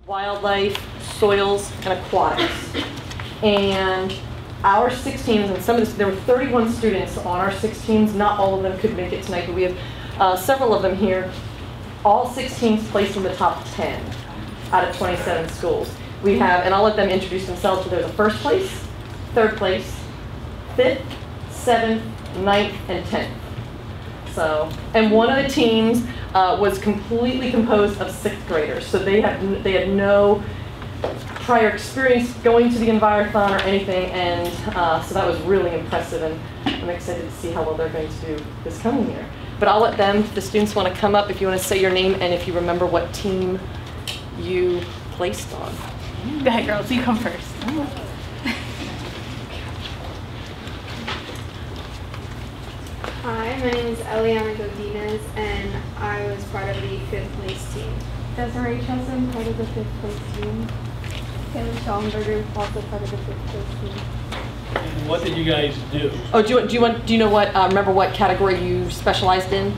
wildlife, soils, and aquatics. And our 6 teams, and there were 31 students on our 6 teams. Not all of them could make it tonight, but we have several of them here. All 6 teams placed in the top 10 out of 27 schools. We have, and I'll let them introduce themselves, but there's a first place, third place, 5th, 7th, 9th, and 10th. So, and one of the teams was completely composed of 6th graders. So they had no prior experience going to the Envirothon or anything, and so that was really impressive, and I'm excited to see how well they're going to do this coming year. But I'll let the students want to come up if you want to say your name and if you remember what team you placed on. Go ahead, girls, you come first. Hi, my name is Eliana Godinez, and I was part of the 5th place team. Desiree Chesson, part of the 5th place team. Taylor Schallenberger, also part of the 5th place team. And what did you guys do? Oh, do you know what? Remember what category you specialized in?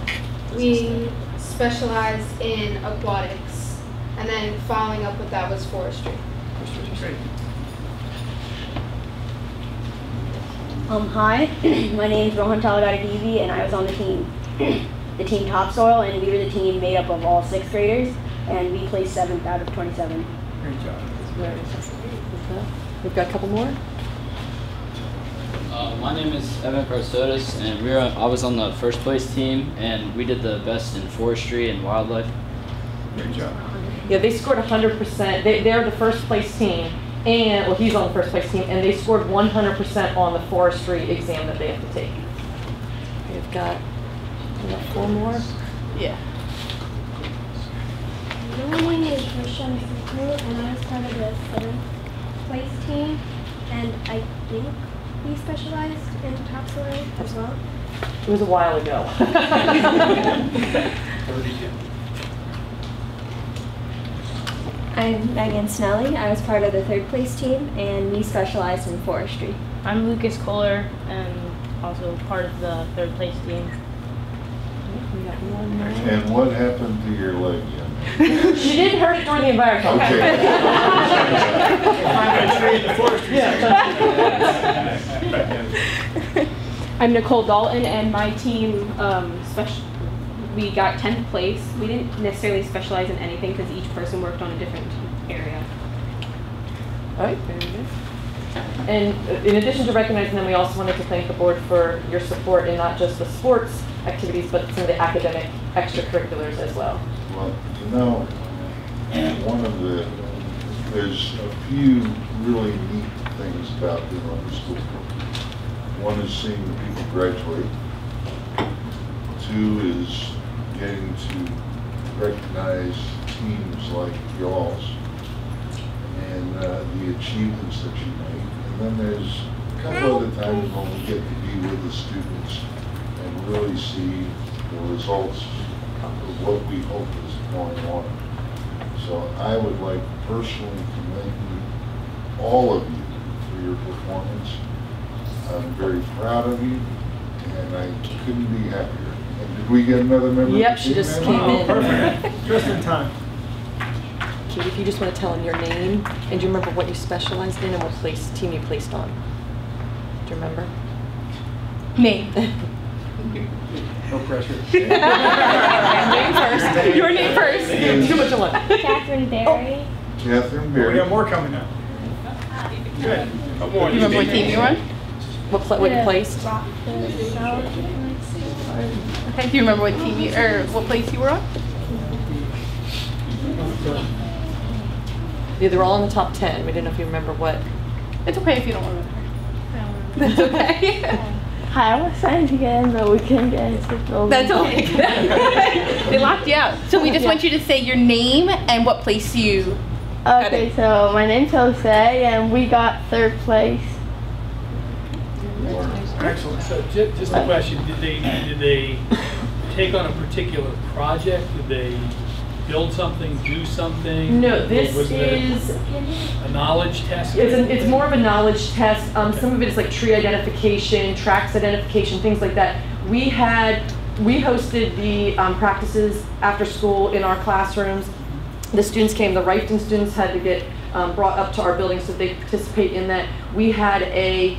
We specialized in aquatics, and then following up with that was forestry. Great. Hi, my name is Rohan Talagadivi, and I was on the team Topsoil, and we were the team made up of all 6th graders, and we placed 7th out of 27. Great job. We've got a couple more. My name is Evan Karsotis, and I was on the first place team, and we did the best in forestry and wildlife. Great job. Yeah, they scored 100%. They're the first place team, and well, he's on the first place team, and they scored 100% on the forestry exam that they have to take. We've got 4 more. Yeah. My name is Roshan Sikru, and I was part of the 7th place team, and I think we specialized in topsoil as well. It was a while ago. I'm Megan Snelly. I was part of the 3rd place team, and we specialized in forestry. I'm Lucas Kohler, and also part of the 3rd place team. We got one more. And what happened to your leg, young man? She didn't hurt it during the environment. Okay. I'm going to train the forestry I'm Nicole Dalton, and my team we got 10th place. We didn't necessarily specialize in anything because each person worked on a different area. All right, very good. And in addition to recognizing them, we also wanted to thank the board for your support in not just the sports activities, but some of the academic extracurriculars as well. Well, you know, there's a few really neat things about being on the school board. One is seeing the people graduate. 2 is getting to recognize teams like y'all's and the achievements that you make. And then there's a couple other times when we get to be with the students and really see the results of what we hope is going on. So I would like personally to commend all of you for your performance. I'm very proud of you, and I couldn't be happier. And did we get another member? Yep, she just came in. Perfect. Just in time. Kate, if you just want to tell them your name, and do you remember what you specialized in and what team you placed on? Do you remember? Me. No pressure. Name first. Your name first. Too much of one. Catherine Berry. Catherine We Berry. got more coming up. Good. You remember what team you were on? What you placed? Okay. Do you remember what team what place you were on? Yeah, they were all in the top 10. We didn't know if you remember what. It's okay if you don't remember. That's okay. Hi, I was trying to get in, but we couldn't get into the building. That's okay. They locked you out. So we just want you to say your name and what place you. Okay, so my name's Jose, and we got 3rd place. Excellent. So just a question, did they take on a particular project? Did they build something, do something? No, this Was it is a knowledge test? it's more of a knowledge test. Some of it is like tree identification, tracks identification, things like that. We hosted the practices after school in our classrooms. the students came. The Reichten students had to get brought up to our building so they participate in that. We had a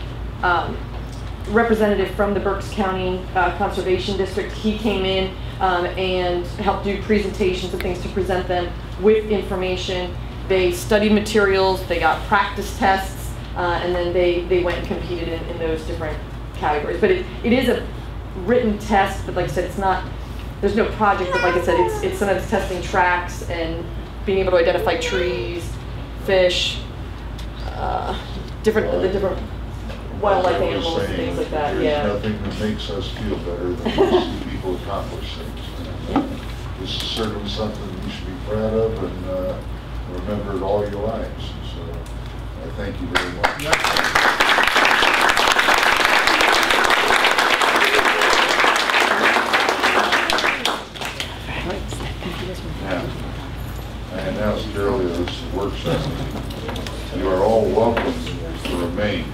representative from the Berks County Conservation District. He came in and helped do presentations and things to present them with information. They studied materials, they got practice tests, and then they went and competed in those different categories. But it is a written test, but like I said, it's not, there's no project, but like I said, it's sometimes testing tracks and being able to identify trees, fish, the different wildlife animals, things like that. There's nothing that makes us feel better than to see people accomplish things. This is certainly something you should be proud of and remember it all your lives. So I thank you very much. Now, I announced earlier this is a work session. You are all welcome to remain.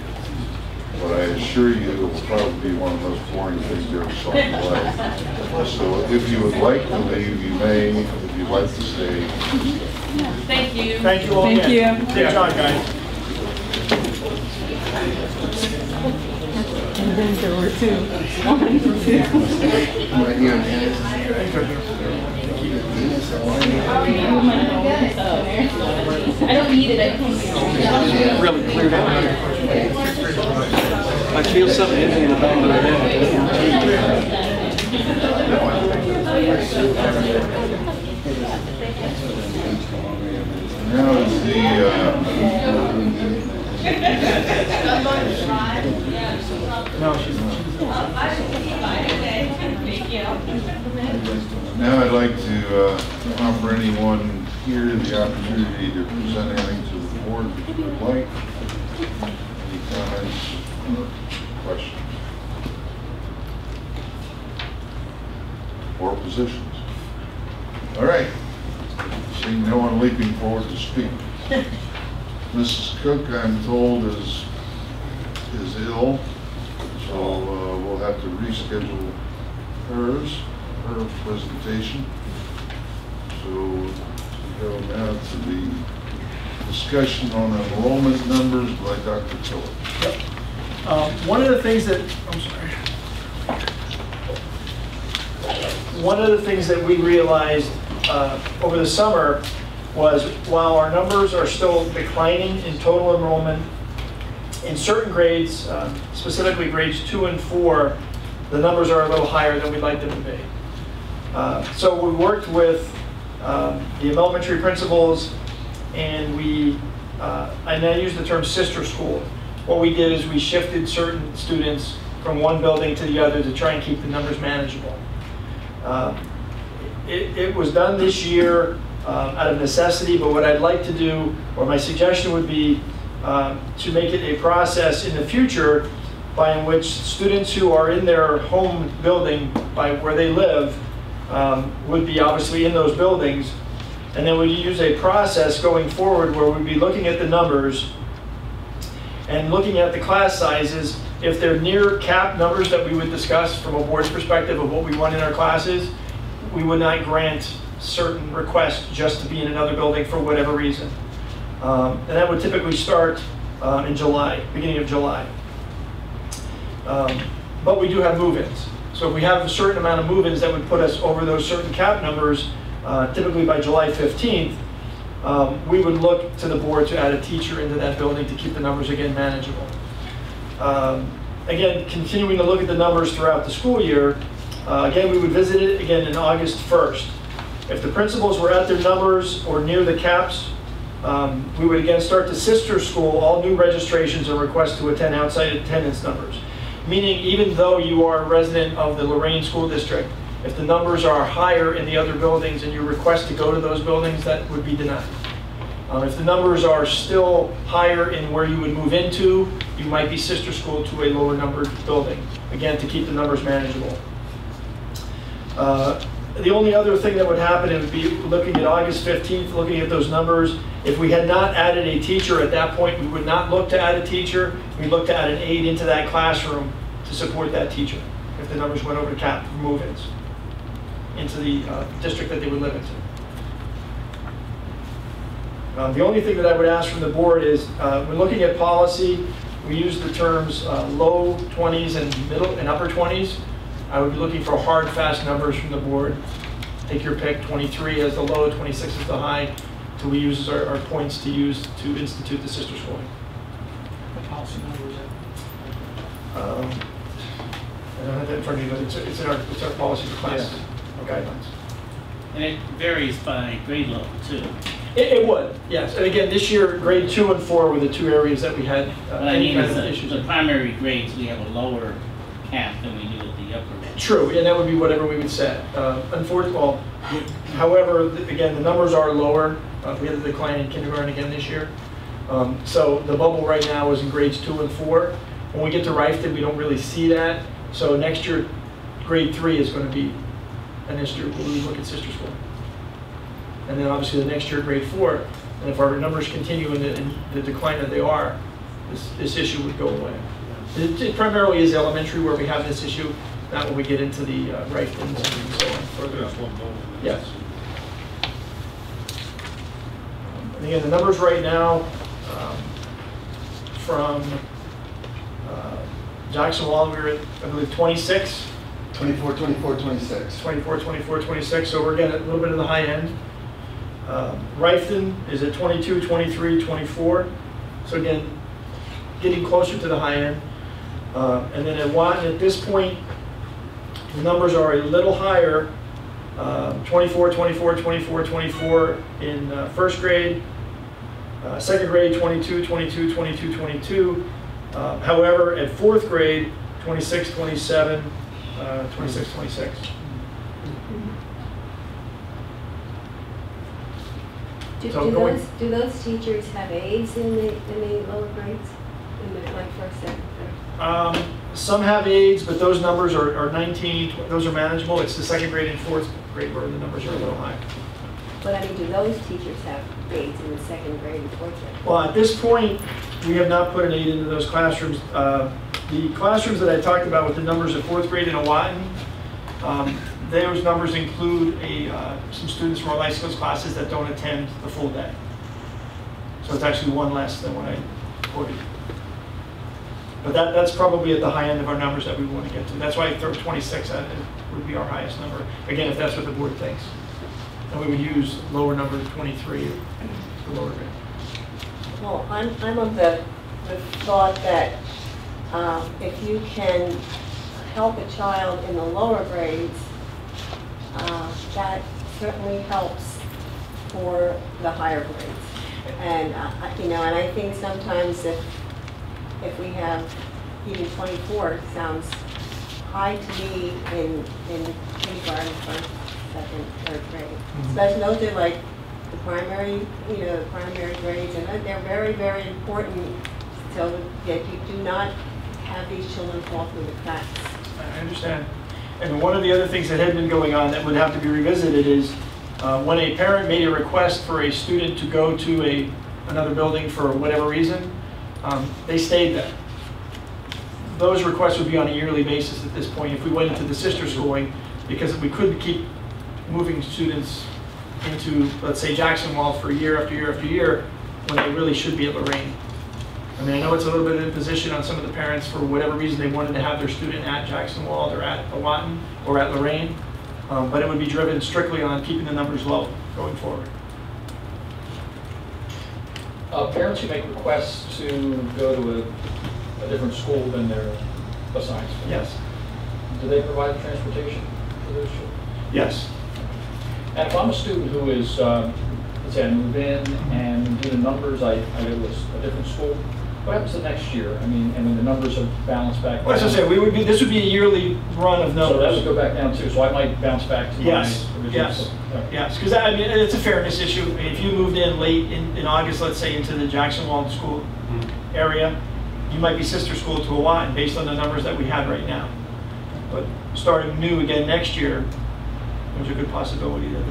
But I assure you it will probably be one of the most boring things you ever saw in your life. So if you would like to leave, you may. If you'd like to stay. Thank you. Thank you all Thank again. you. Good job, guys. And then there were two. I don't need it. I can Really cleared out. I feel something in the back of my head. Now is No, she's now I'd like to offer anyone here the opportunity to present anything to the board that you would like. Any comments or questions? Or positions? All right. Seeing no one leaping forward to speak. Mrs. Cook, I'm told, is ill, so we'll have to reschedule her presentation. So we go now to the discussion on enrollment numbers by Dr. Tiller. Yep. One of the things that, I'm sorry. One of the things that we realized over the summer was while our numbers are still declining in total enrollment, in certain grades, specifically grades 2 and 4, the numbers are a little higher than we'd like them to be. So we worked with the elementary principals, and I now use the term sister school. What we did is we shifted certain students from one building to the other to try and keep the numbers manageable. It was done this year out of necessity, but what I'd like to do, or my suggestion would be to make it a process in the future by in which students who are in their home building by where they live would be obviously in those buildings, and then we'd use a process going forward where we'd be looking at the numbers and looking at the class sizes. If they're near cap numbers that we would discuss from a board's perspective of what we want in our classes, we would not grant certain requests just to be in another building for whatever reason. And that would typically start in July, beginning of July. But we do have move-ins. So if we have a certain amount of move-ins that would put us over those certain cap numbers, typically by July 15th, we would look to the board to add a teacher into that building to keep the numbers again manageable. Again, continuing to look at the numbers throughout the school year, again, we would visit it again in August 1st. If the principals were at their numbers or near the caps, we would again start the sister school, all new registrations and requests to attend outside attendance numbers. Meaning even though you are a resident of the Lorraine School District, if the numbers are higher in the other buildings and you request to go to those buildings, that would be denied. If the numbers are still higher in where you would move into, you might be sister school to a lower numbered building, again, to keep the numbers manageable. The only other thing that would happen, it would be looking at August 15th, looking at those numbers. If we had not added a teacher at that point, we would not look to add a teacher. We'd look to add an aide into that classroom to support that teacher if the numbers went over the cap for move-ins into the district that they would live into. The only thing that I would ask from the board is, when looking at policy, we use the terms low 20s and middle and upper 20s. I would be looking for hard, fast numbers from the board. Take your pick, 23 as the low, 26 as the high, till we use our points to use to institute the sister schooling. What policy number is that? I don't have that in front of me, but it's our policy for class guidelines. And it varies by grade level too. It would, yes. And again, this year, grade 2 and 4 were the two areas that we had But I any mean, kind of issues. the primary grades, we have a lower cap than we do at the upper grades. True, and that would be whatever we would set. Unfortunately, however, again, the numbers are lower. We had a decline in kindergarten again this year. So the bubble right now is in grades 2 and 4. When we get to Rifton, we don't really see that. So next year, grade 3 is going to be an issue when we look at sister school. And then obviously the next year, grade 4. And if our numbers continue in the decline that they are, this issue would go away. It primarily is elementary where we have this issue, not when we get into the Riftons and so on further up. Yes. And again, the numbers right now from Jackson Wall, we were at, I believe, 26. 24, 24, 26. 24, 24, 26. So we're again at a little bit of the high end. Rifton is at 22, 23, 24. So again, getting closer to the high end. And then at Watton, at this point, the numbers are a little higher. 24, 24, 24, 24 in first grade. Second grade, 22, 22, 22, 22. However, at fourth grade, 26, 27, 26, 26. Do those teachers have aides in the lower grades, in the like first, second, third? Some have aides, but those numbers are 19. Those are manageable. It's the second grade and fourth grade where the numbers are a little high. But I mean, do those teachers have aides in the second grade and fourth grade? Well, at this point, we have not put an aide into those classrooms. The classrooms that I talked about with the numbers of fourth grade in Watton, those numbers include some students from our life skills classes that don't attend the full day. So it's actually one less than what I quoted. But that's probably at the high end of our numbers that we want to get to. That's why I throw 26 at it would be our highest number. Again, if that's what the board thinks. And we would use lower number 23 for lower grade. Well, I'm of the thought that if you can help a child in the lower grades, that certainly helps for the higher grades. And and I think sometimes if we have even 24, sounds high to me in kindergarten, first, second, third grade. Especially those are like the primary, primary grades, and they're very, very important so that you do not have these children fall through the cracks. I understand. And one of the other things that had been going on that would have to be revisited is when a parent made a request for a student to go to another building for whatever reason, they stayed there. Those requests would be on a yearly basis at this point if we went into the sister schooling, because we couldn't keep moving students into, let's say, Jackson Wall for year after year after year when they really should be at Lorraine. I mean, I know it's a little bit of imposition on some of the parents for whatever reason they wanted to have their student at Jackson Wall or at Watton or at Lorraine, but it would be driven strictly on keeping the numbers low going forward. Parents who make requests to go to a different school than their assigned school. Yes. Do they provide the transportation for those children? Yes. And if I'm a student who is, let's say I move in and do the numbers, I go to a different school, what happens the next year? I mean, and when the numbers are balanced back Well, as I said, this would be a yearly run of numbers. So that would go back down too, so I might bounce back to my original Yes, school. Okay. yes, because I mean, it's a fairness issue. I mean, if you moved in late in August, let's say, into the Jackson Wall school area, you might be sister school to a Watton based on the numbers that we had right now. But starting new again next year, there's a good possibility that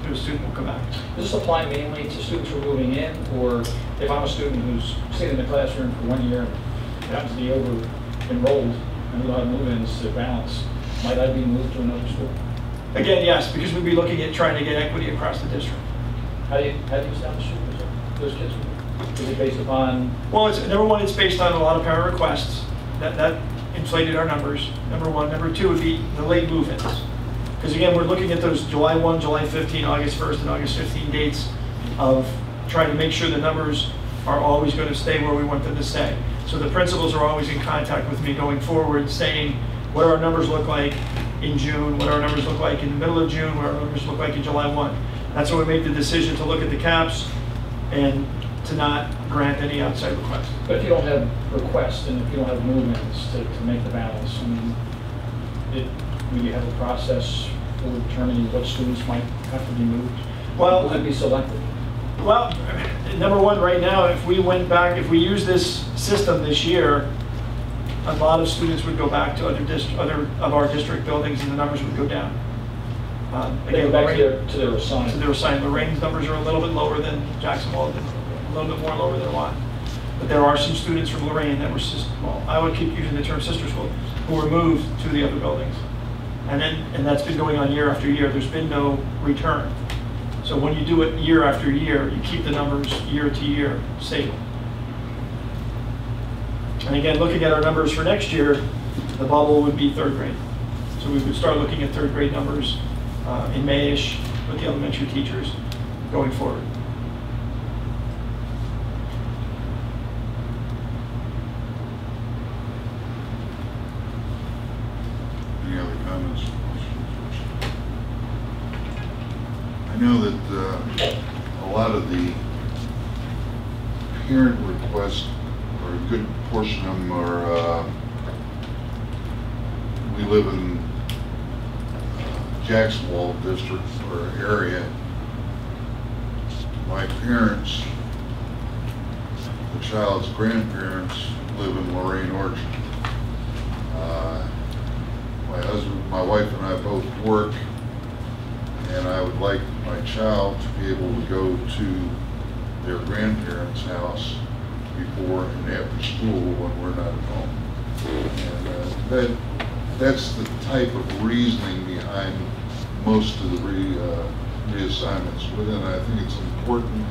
the student will come back. Does this apply mainly to students who are moving in, or if I'm a student who's sitting in the classroom for 1 year and happens to be over-enrolled and we don't have move-ins to balance, might I be moved to another school? Again, yes, because we'd be looking at trying to get equity across the district. How do you establish it? those kids moved? Is it based upon? Well, number one, it's based on a lot of parent requests. That inflated our numbers, number one. Number two would be the late move-ins. Because again, we're looking at those July 1, July 15, August 1st, and August 15 dates of trying to make sure the numbers are always going to stay where we want them to stay. So the principals are always in contact with me going forward, saying what our numbers look like in June, what our numbers look like in the middle of June, what our numbers look like in July 1. That's why we made the decision to look at the caps and to not grant any outside requests. But if you don't have requests and if you don't have movements to make the balance, I mean, will you have a process for determining what students might have to be moved? Well, will it be selected? Well, number one, right now, if we went back, if we use this system this year, a lot of students would go back to other of our district buildings, and the numbers would go down. Again, back to their assignment. To their assignment. Lorraine's numbers are a little bit lower than Jacksonville, a little bit more lower than Lott. But there are some students from Lorraine that were, well, I would keep using the term sister school, who were moved to the other buildings. And that's been going on year after year. There's been no return. So when you do it year after year, you keep the numbers year to year stable. And again, looking at our numbers for next year, the bubble would be third grade. So we would start looking at third grade numbers in May-ish with the elementary teachers going forward. Any other comments? I know that a lot of the parent requests, or a good portion of them are, we live in Jacksonville district or area. My parents, the child's grandparents, live in Lorraine Orchard. My husband, my wife and I both work, and I would like my child to be able to go to their grandparents' house before and after school when we're not at home. And that's the type of reasoning behind most of the reassignments. And I think it's important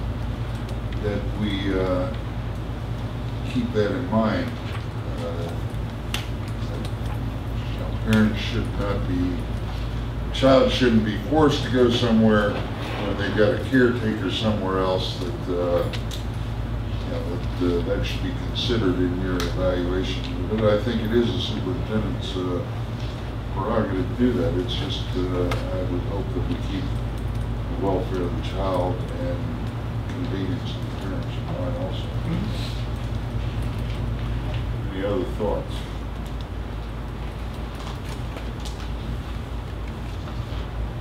that we keep that in mind. Parents should not be, a child shouldn't be forced to go somewhere when they've got a caretaker somewhere else. That should be considered in your evaluation. But I think it is a superintendent's prerogative to do that. It's just I would hope that we keep the welfare of the child and convenience of the parents in mind also. Any other thoughts?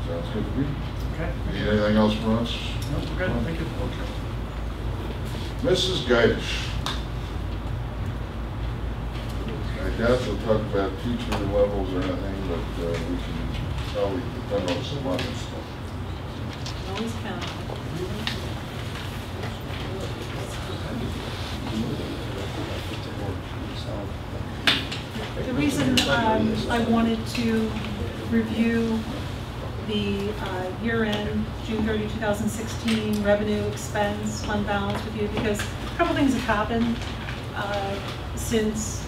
Sounds good to me. Okay. Need anything else from us? No, we're good. Thank you. Okay. Mrs. Geidish. I doubt we'll talk about teacher levels or anything, but we can probably depend on some other stuff. Always count. The reason I wanted to review the year-end, June 30, 2016 revenue expense fund balance with you, because a couple things have happened since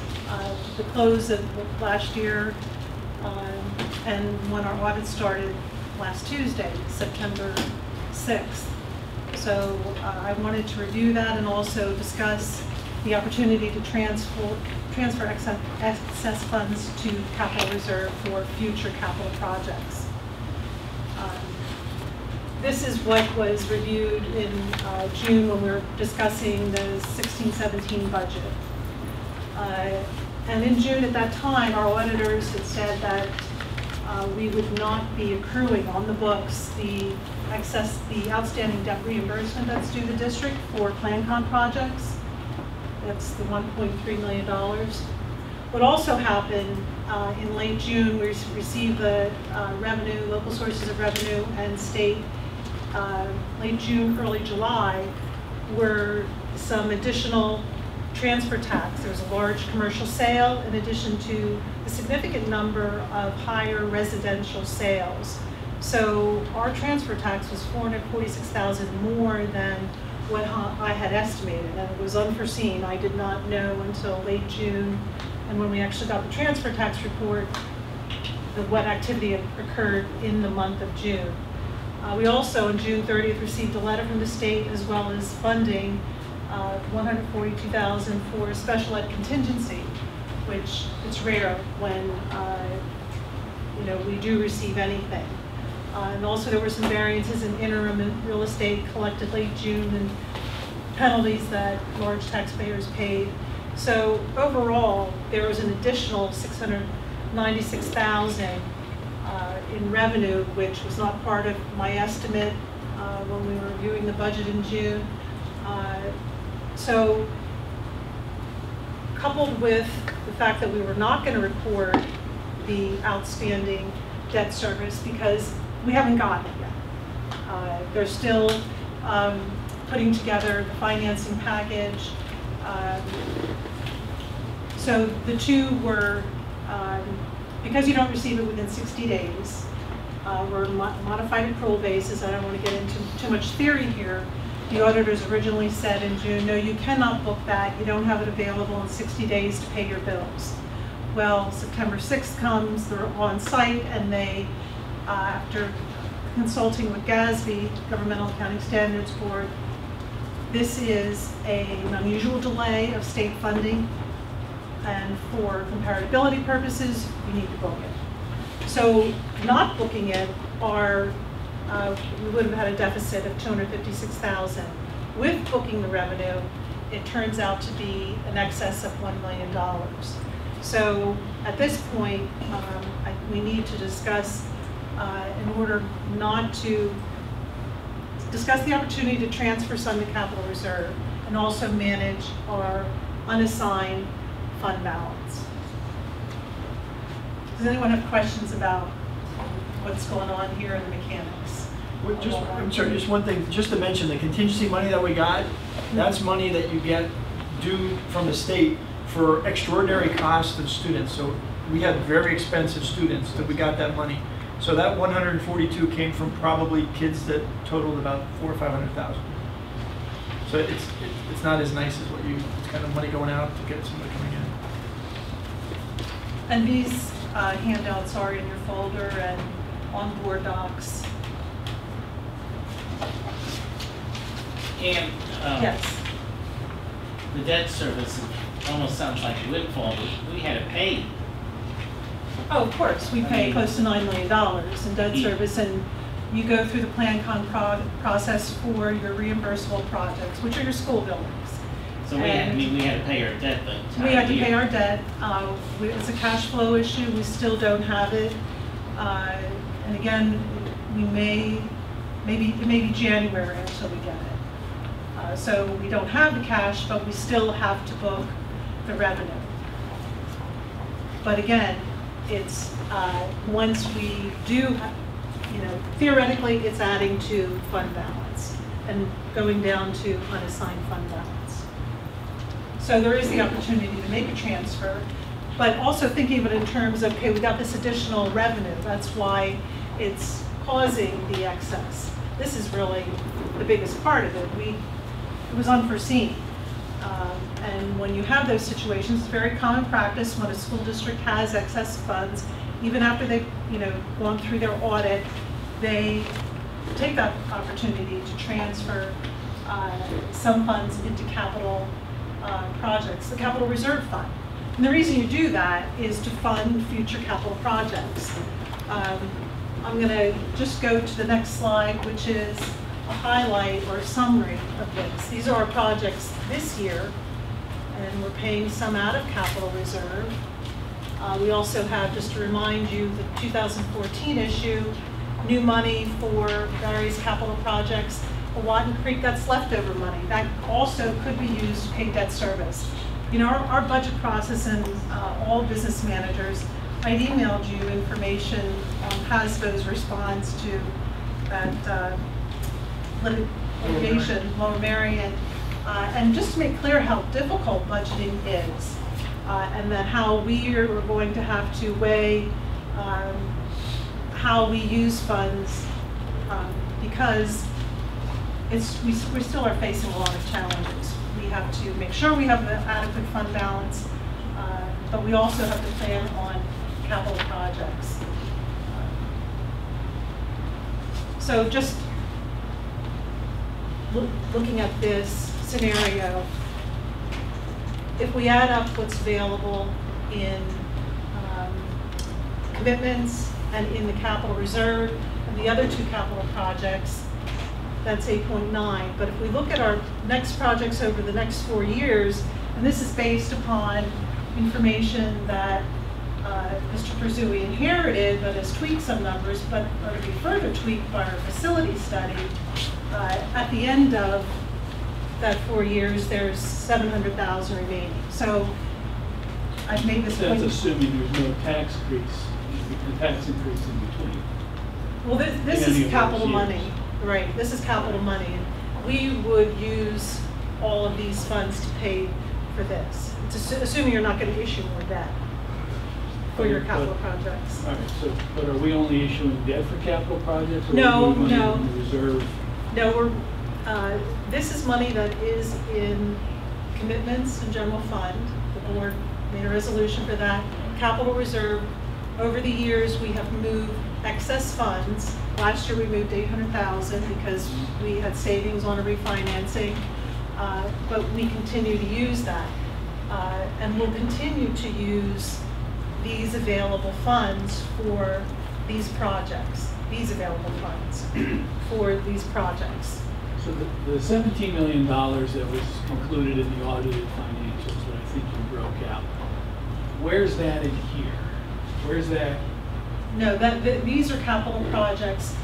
the close of last year and when our audit started last Tuesday, September 6th. So I wanted to review that and also discuss the opportunity to transfer excess funds to capital reserve for future capital projects. This is what was reviewed in June when we were discussing the 16-17 budget. And in June at that time, our auditors had said that we would not be accruing on the books the outstanding debt reimbursement that's due the district for PlanCon projects. That's the $1.3 million. What also happened in late June, we received the revenue, local sources of revenue and state, late June, early July, were some additional transfer tax. There was a large commercial sale in addition to a significant number of higher residential sales. So our transfer tax was $446,000 more than what I had estimated, and it was unforeseen. I did not know until late June, and when we actually got the transfer tax report, what activity had occurred in the month of June. We also, on June 30th, received a letter from the state as well as funding, $142,000 for special ed contingency, which it's rare when we do receive anything. And also there were some variances in interim and real estate collected late June and penalties that large taxpayers paid. So overall, there was an additional $696,000 in revenue, which was not part of my estimate when we were reviewing the budget in June. So coupled with the fact that we were not going to record the outstanding debt service because we haven't gotten it yet. They're still putting together the financing package. So the two were, because you don't receive it within 60 days, we're modified accrual basis. I don't want to get into too much theory here. The auditors originally said in June, no, you cannot book that. You don't have it available in 60 days to pay your bills. Well, September 6th comes, they're on site, and they, after consulting with GASB, Governmental Accounting Standards Board, this is an unusual delay of state funding, and for comparability purposes, we need to book it. So not booking it, we would have had a deficit of $256,000. With booking the revenue, it turns out to be in excess of $1 million. So at this point, we need to discuss, in order not to discuss the opportunity to transfer some to capital reserve and also manage our unassigned fund balance. Does anyone have questions about what's going on here in the mechanics? I'm sorry, just one thing, just to mention, the contingency money that we got, that's money that you get due from the state for extraordinary costs of students. So we had very expensive students that we got that money. So that 142 came from probably kids that totaled about $400,000 or $500,000. So it's not as nice as it's kind of money going out to get somebody coming in. And these handouts are in your folder and on board docs. And yes. The debt service almost sounds like a windfall. We had to pay. Oh, of course. We pay close to $9 million in debt service, and you go through the plan-con process for your reimbursable projects, which are your school buildings. So we had to pay our debt, but we had to pay our debt. It's a cash flow issue. We still don't have it. And again, it may be January until we get it. So we don't have the cash, but we still have to book the revenue. But again, it's once we do, theoretically, it's adding to fund balance and going down to unassigned fund balance. So there is the opportunity to make a transfer, but also thinking of it in terms of, okay, we got this additional revenue. That's why it's causing the excess. This is really the biggest part of it. It was unforeseen. And when you have those situations, it's very common practice when a school district has excess funds, even after they've gone through their audit, they take that opportunity to transfer some funds into capital projects, the capital reserve fund. And the reason you do that is to fund future capital projects. I'm going to just go to the next slide, which is a highlight or a summary of this. These are our projects this year, and we're paying some out of capital reserve. We also have, just to remind you, the 2014 issue, new money for various capital projects. Watton Creek, that's leftover money. That also could be used to pay debt service. Our budget process, and all business managers, I'd emailed you information on HASBO's response to that litigation, Lower Merion, and just to make clear how difficult budgeting is, and then how we are going to have to weigh how we use funds, because we still are facing a lot of challenges. We have to make sure we have the adequate fund balance, but we also have to plan on capital projects. So just looking at this scenario, if we add up what's available in commitments and in the capital reserve and the other two capital projects, that's 8.9. But if we look at our next projects over the next 4 years, and this is based upon information that Mr. Perzui inherited, but has tweaked some numbers, but are to be further tweaked by our facility study, at the end of that 4 years, there's 700,000 remaining. So I've made this point. That's assuming there's no tax increase in between. Well, this is capital money, right? This is capital money. We would use all of these funds to pay for this. It's assuming you're not going to issue more debt for your capital projects. All right, so, but are we only issuing debt for capital projects? Or No, are we money no. in the reserve? No, this is money that is in commitments and general fund. The board made a resolution for that. Capital reserve, over the years, we have moved excess funds. Last year we moved 800,000 because we had savings on a refinancing, but we continue to use that. And we'll continue to use these available funds for these projects, these available funds for these projects. So the $17 million that was included in the audited financials that I think you broke out, where's that in here? Where's that? No, these are capital projects.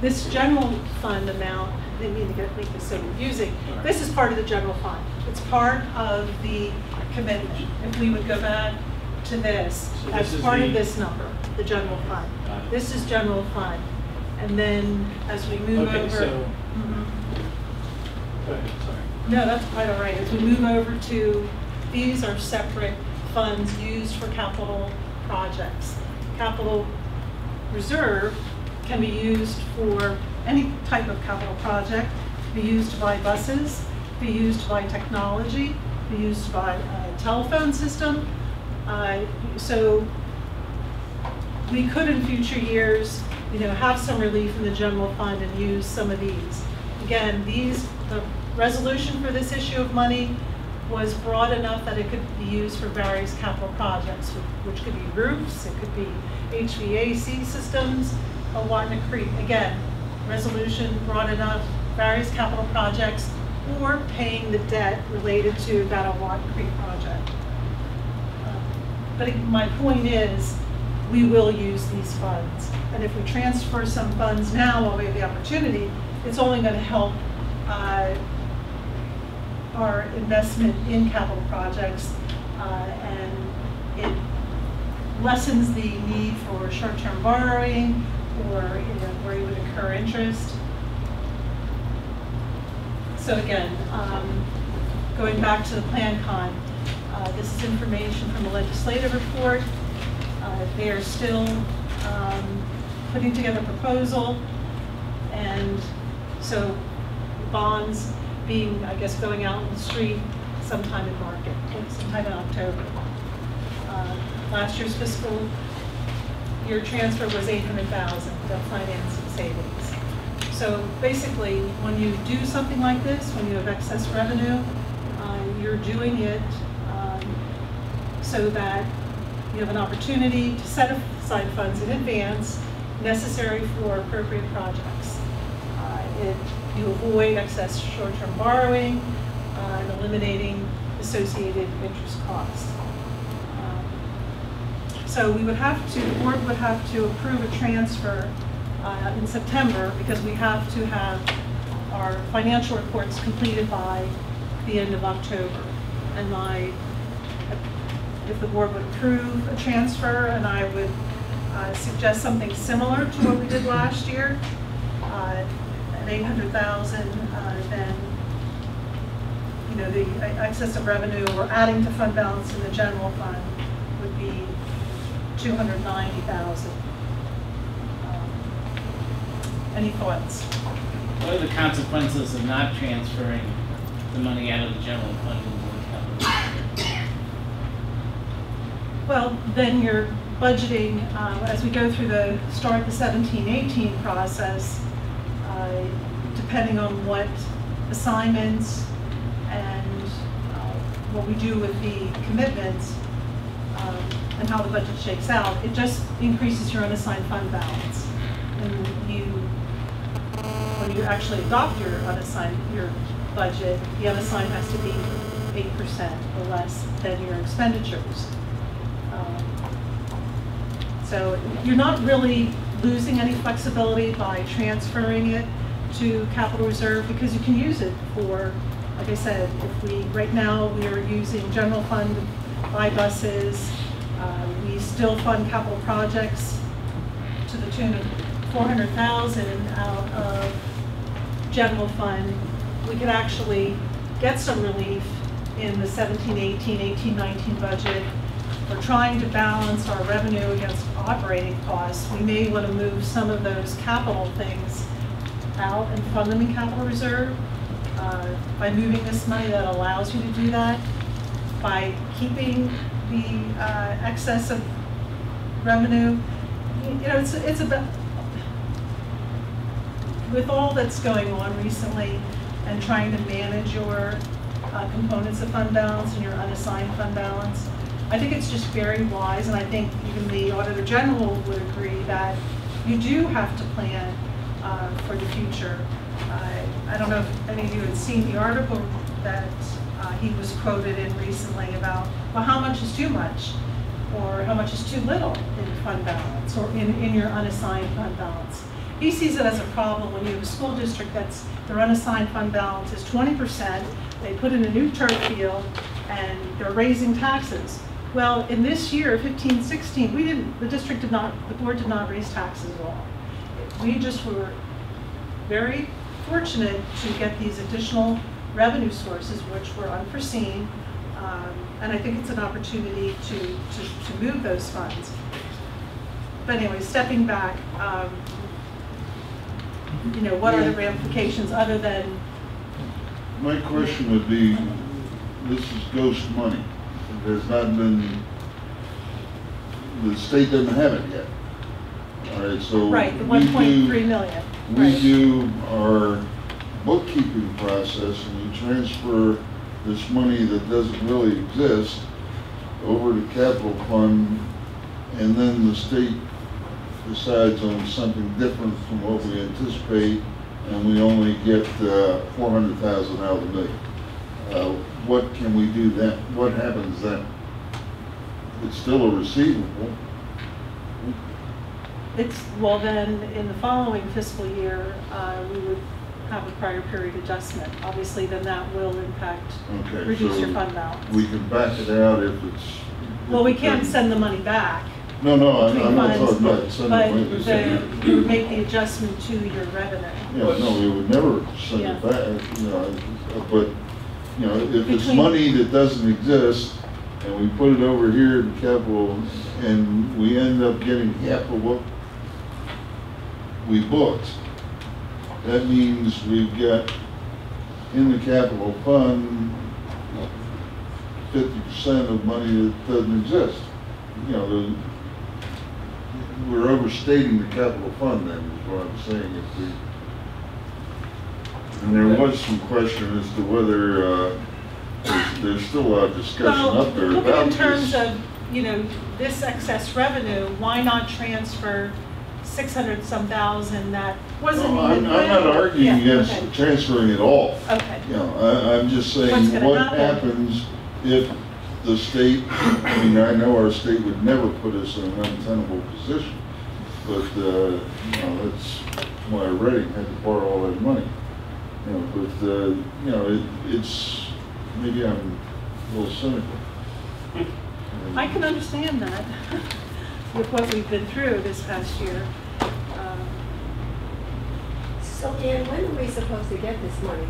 This general fund amount, I didn't mean to make this so confusing. This is part of the general fund. It's part of the commitment. If we would go back to this, So as this part of this number, the general fund. This is general fund. And then as we move over. So, go ahead, sorry. No, that's quite all right. As we move over to, these are separate funds used for capital projects. Capital reserve can be used for any type of capital project, be used to buy buses, be used to buy technology, be used to buy a telephone system. So we could in future years, have some relief in the general fund and use some of these. Again, the resolution for this issue of money was broad enough that it could be used for various capital projects, which could be roofs, it could be HVAC systems, Watna Creek. Again, resolution broad enough, various capital projects, or paying the debt related to that Watna Creek project. But my point is, we will use these funds. And if we transfer some funds now while we have the opportunity, it's only going to help our investment in capital projects, and it lessens the need for short-term borrowing or where you would incur interest. So again, going back to the PlanCon, this is information from the legislative report. They are still putting together a proposal, and so bonds being, I guess, going out in the street sometime in market, sometime in October. Last year's fiscal year transfer was 800,000, the financing savings. So basically, when you do something like this, when you have excess revenue, you're doing it so that you have an opportunity to set aside funds in advance necessary for appropriate projects. You avoid excess short-term borrowing and eliminating associated interest costs. So we would have to, the board would have to approve a transfer in September, because we have to have our financial reports completed by the end of October. And if the board would approve a transfer, and I would suggest something similar to what we did last year, at 800,000, then the excess of revenue or adding to fund balance in the general fund would be 290,000. Any thoughts? What are the consequences of not transferring the money out of the general fund to the capital? Well, then you're budgeting, as we go through the 17-18 process, depending on what assignments and what we do with the commitments and how the budget shakes out, it just increases your unassigned fund balance. And when you actually adopt your budget, the unassigned has to be 8% or less than your expenditures. So you're not really losing any flexibility by transferring it to capital reserve, because you can use it for, like I said, right now we are using general fund to buy buses. We still fund capital projects to the tune of $400,000 out of general fund. We could actually get some relief in the 17-18, 18-19 budget. We're trying to balance our revenue against operating costs. We may want to move some of those capital things out and fund them in capital reserve. By moving this money, that allows you to do that. By keeping the excess of revenue, it's about, with all that's going on recently and trying to manage your components of fund balance and your unassigned fund balance, I think it's just very wise, and I think even the Auditor General would agree that you do have to plan for the future. I don't know if any of you had seen the article that he was quoted in recently about, well, how much is too much, or how much is too little in fund balance, or in your unassigned fund balance. He sees it as a problem when you have a school district that's, their unassigned fund balance is 20%, they put in a new turf field, and they're raising taxes. Well, in this year, 15-16, the board did not raise taxes at all. We just were very fortunate to get these additional revenue sources, which were unforeseen, and I think it's an opportunity to move those funds. But anyway, stepping back, what are the ramifications other than? My question would be, this is ghost money. There's not been, the state doesn't have it yet. All right, so right, the 1.3 million. We do our bookkeeping process, and we transfer this money that doesn't really exist over to capital fund, and then the state decides on something different from what we anticipate, and we only get 400,000 out of the million. What can we do then? What happens then? It's still a receivable. Well, then in the following fiscal year, we would have a prior period adjustment. Obviously, then that will impact, reduce your fund balance. We can back it out if it's. Well, we can't send the money back. No, I'm not talking about sending but money. you would make the adjustment to your revenue. Yeah, no, we would never send it back, but, if it's money that doesn't exist, and we put it over here in capital, and we end up getting half of what we booked, that means we've got in the capital fund 50% of money that doesn't exist. We're overstating the capital fund then, is what I'm saying. And there was some question as to whether there's still a lot of discussion up there look about in terms this. of, this excess revenue, why not transfer 600-some thousand that wasn't even. I'm not arguing against transferring it all. Okay. I'm just saying what happens if the state, I know our state would never put us in an untenable position, but that's why Reading had to borrow all that money. It's, maybe I'm a little cynical. I can understand that with what we've been through this past year. So Dan, when are we supposed to get this money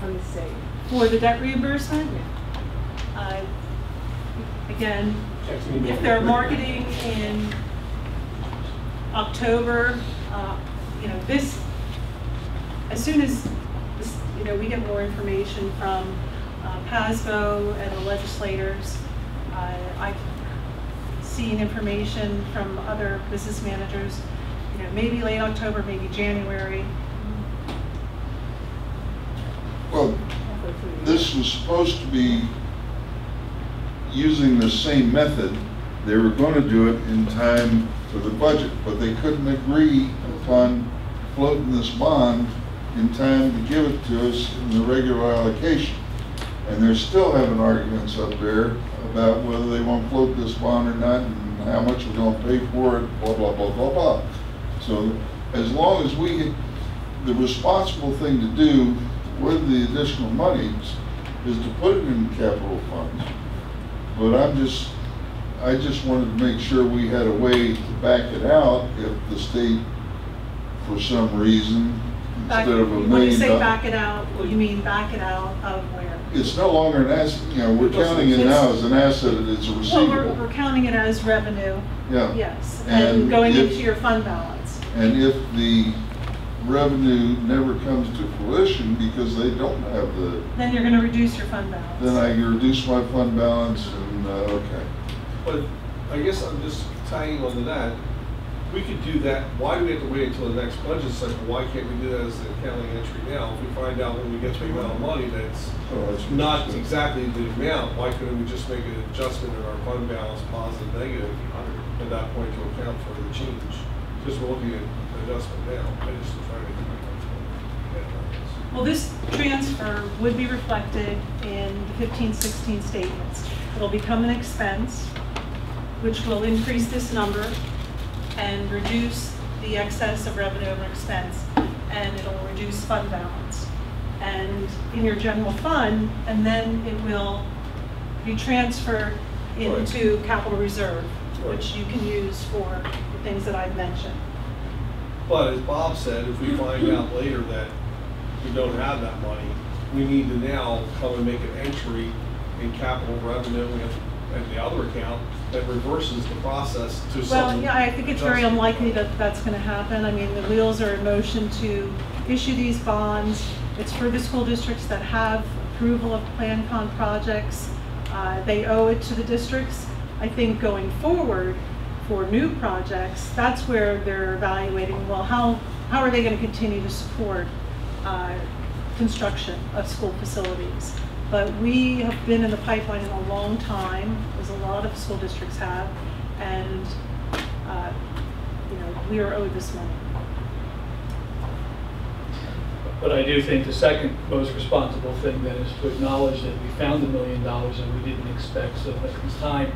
from the state? For the debt reimbursement? Again, if they're marketing in October, as soon as this, we get more information from PASBO and the legislators, I've seen information from other business managers, maybe late October, maybe January. Well, this was supposed to be using the same method. They were going to do it in time for the budget, but they couldn't agree upon floating this bond in time to give it to us in the regular allocation. And they're still having arguments up there about whether they want to float this bond or not and how much we're going to pay for it, blah, blah, blah, blah, blah. So as long as the responsible thing to do with the additional monies is to put it in capital funds. But I just wanted to make sure we had a way to back it out if the state, for some reason, instead of $1 million. When you say back it out, you mean back it out of where? It's no longer an asset, we're counting it now as an asset, it's a receivable. Well, we're counting it as revenue. Yeah. Yes, and going into your fund balance. And if the revenue never comes to fruition because they don't have the... Then you're going to reduce your fund balance. Then I reduce my fund balance and, okay. But I guess I'm just tying on to that. We could do that. Why do we have to wait until the next budget cycle? Why can't we do that as an accounting entry now? If we find out when we get to the amount of money that's not exactly the amount, why couldn't we just make an adjustment in our fund balance, positive, negative, at that point to account for the change? Because we're looking at adjustment now. I just trying to Well, this transfer would be reflected in the 15-16 statements. It'll become an expense, which will increase this number and reduce the excess of revenue over expense, and it'll reduce fund balance. And in your general fund, and then it will be transferred into capital reserve, which you can use for the things that I've mentioned. But as Bob said, if we find out later that we don't have that money, we need to now come and make an entry in capital revenue and the other account that reverses the process to some. Well, yeah, I think it's very unlikely that that's going to happen. I mean, the wheels are in motion to issue these bonds. It's for the school districts that have approval of PlanCon projects. They owe it to the districts. I think going forward for new projects, that's where they're evaluating, well, how are they going to continue to support construction of school facilities? But we have been in the pipeline in a long time, as a lot of school districts have, and we are owed this money. But I do think the second most responsible thing then is to acknowledge that we found $1 million and we didn't expect. So at this time,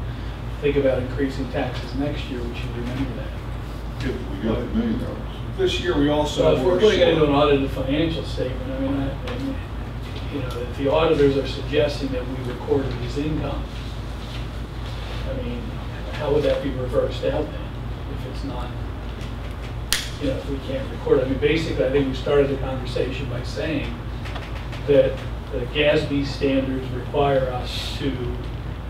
think about increasing taxes next year. We should remember that. If we got $1 million. This year we also. So if we're putting it into an audited financial statement, I mean, if the auditors are suggesting that we record it as income, I mean, how would that be reversed out then if it's not, if we can't record it? I mean, basically, I think we started the conversation by saying that the GASB standards require us to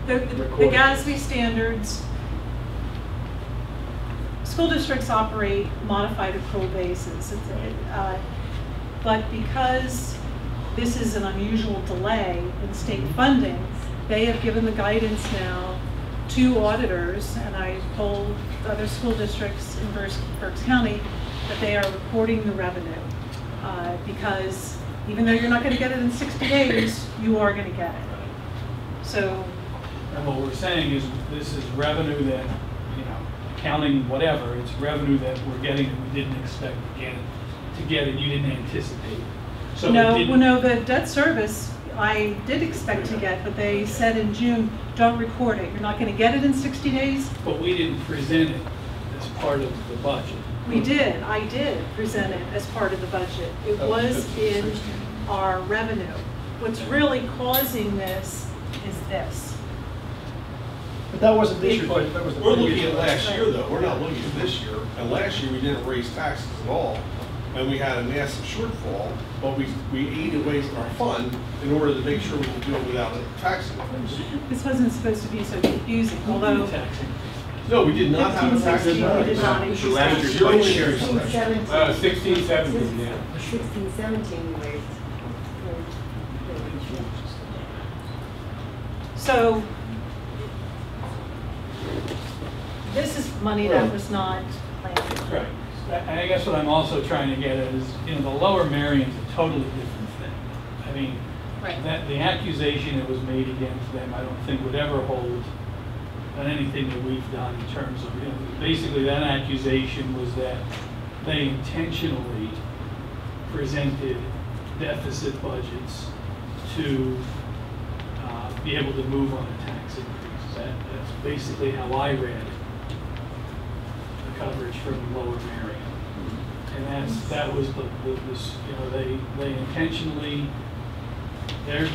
record. The GASB standards, school districts operate modified accrual basis. But because this is an unusual delay in state funding, they have given the guidance now to auditors, and I told other school districts in Berks County that they are reporting the revenue because even though you're not going to get it in 60 days, you are going to get it. So, and what we're saying is this is revenue that, accounting whatever, it's revenue that we're getting that we didn't expect to get it, you didn't anticipate. So no, the debt service I did expect to get, but they said in June, don't record it. You're not going to get it in 60 days. But we didn't present it as part of the budget. We did. I did present it as part of the budget. It was in our revenue. What's really causing this is this. But that wasn't this year. That was the We're looking at last year, though. We're not looking at this year. And last year, we didn't raise taxes at all. And we had a massive shortfall, but we ate away from our fund in order to make sure we could do it without a tax increase. This wasn't supposed to be so confusing, although No, we did not have a tax 16, we did not increase. increase. Last year's budget sharing 16, selection. 17. 16, 17, yeah. 16, 17 we raised. So this is money that was not planned. Right. And I guess what I'm also trying to get at is, the Lower Merion's a totally different thing. I mean, that the accusation that was made against them, I don't think would ever hold on anything that we've done in terms of, basically that accusation was that they intentionally presented deficit budgets to be able to move on a tax increase. That's basically how I read the coverage from Lower Merion. And that was they intentionally, their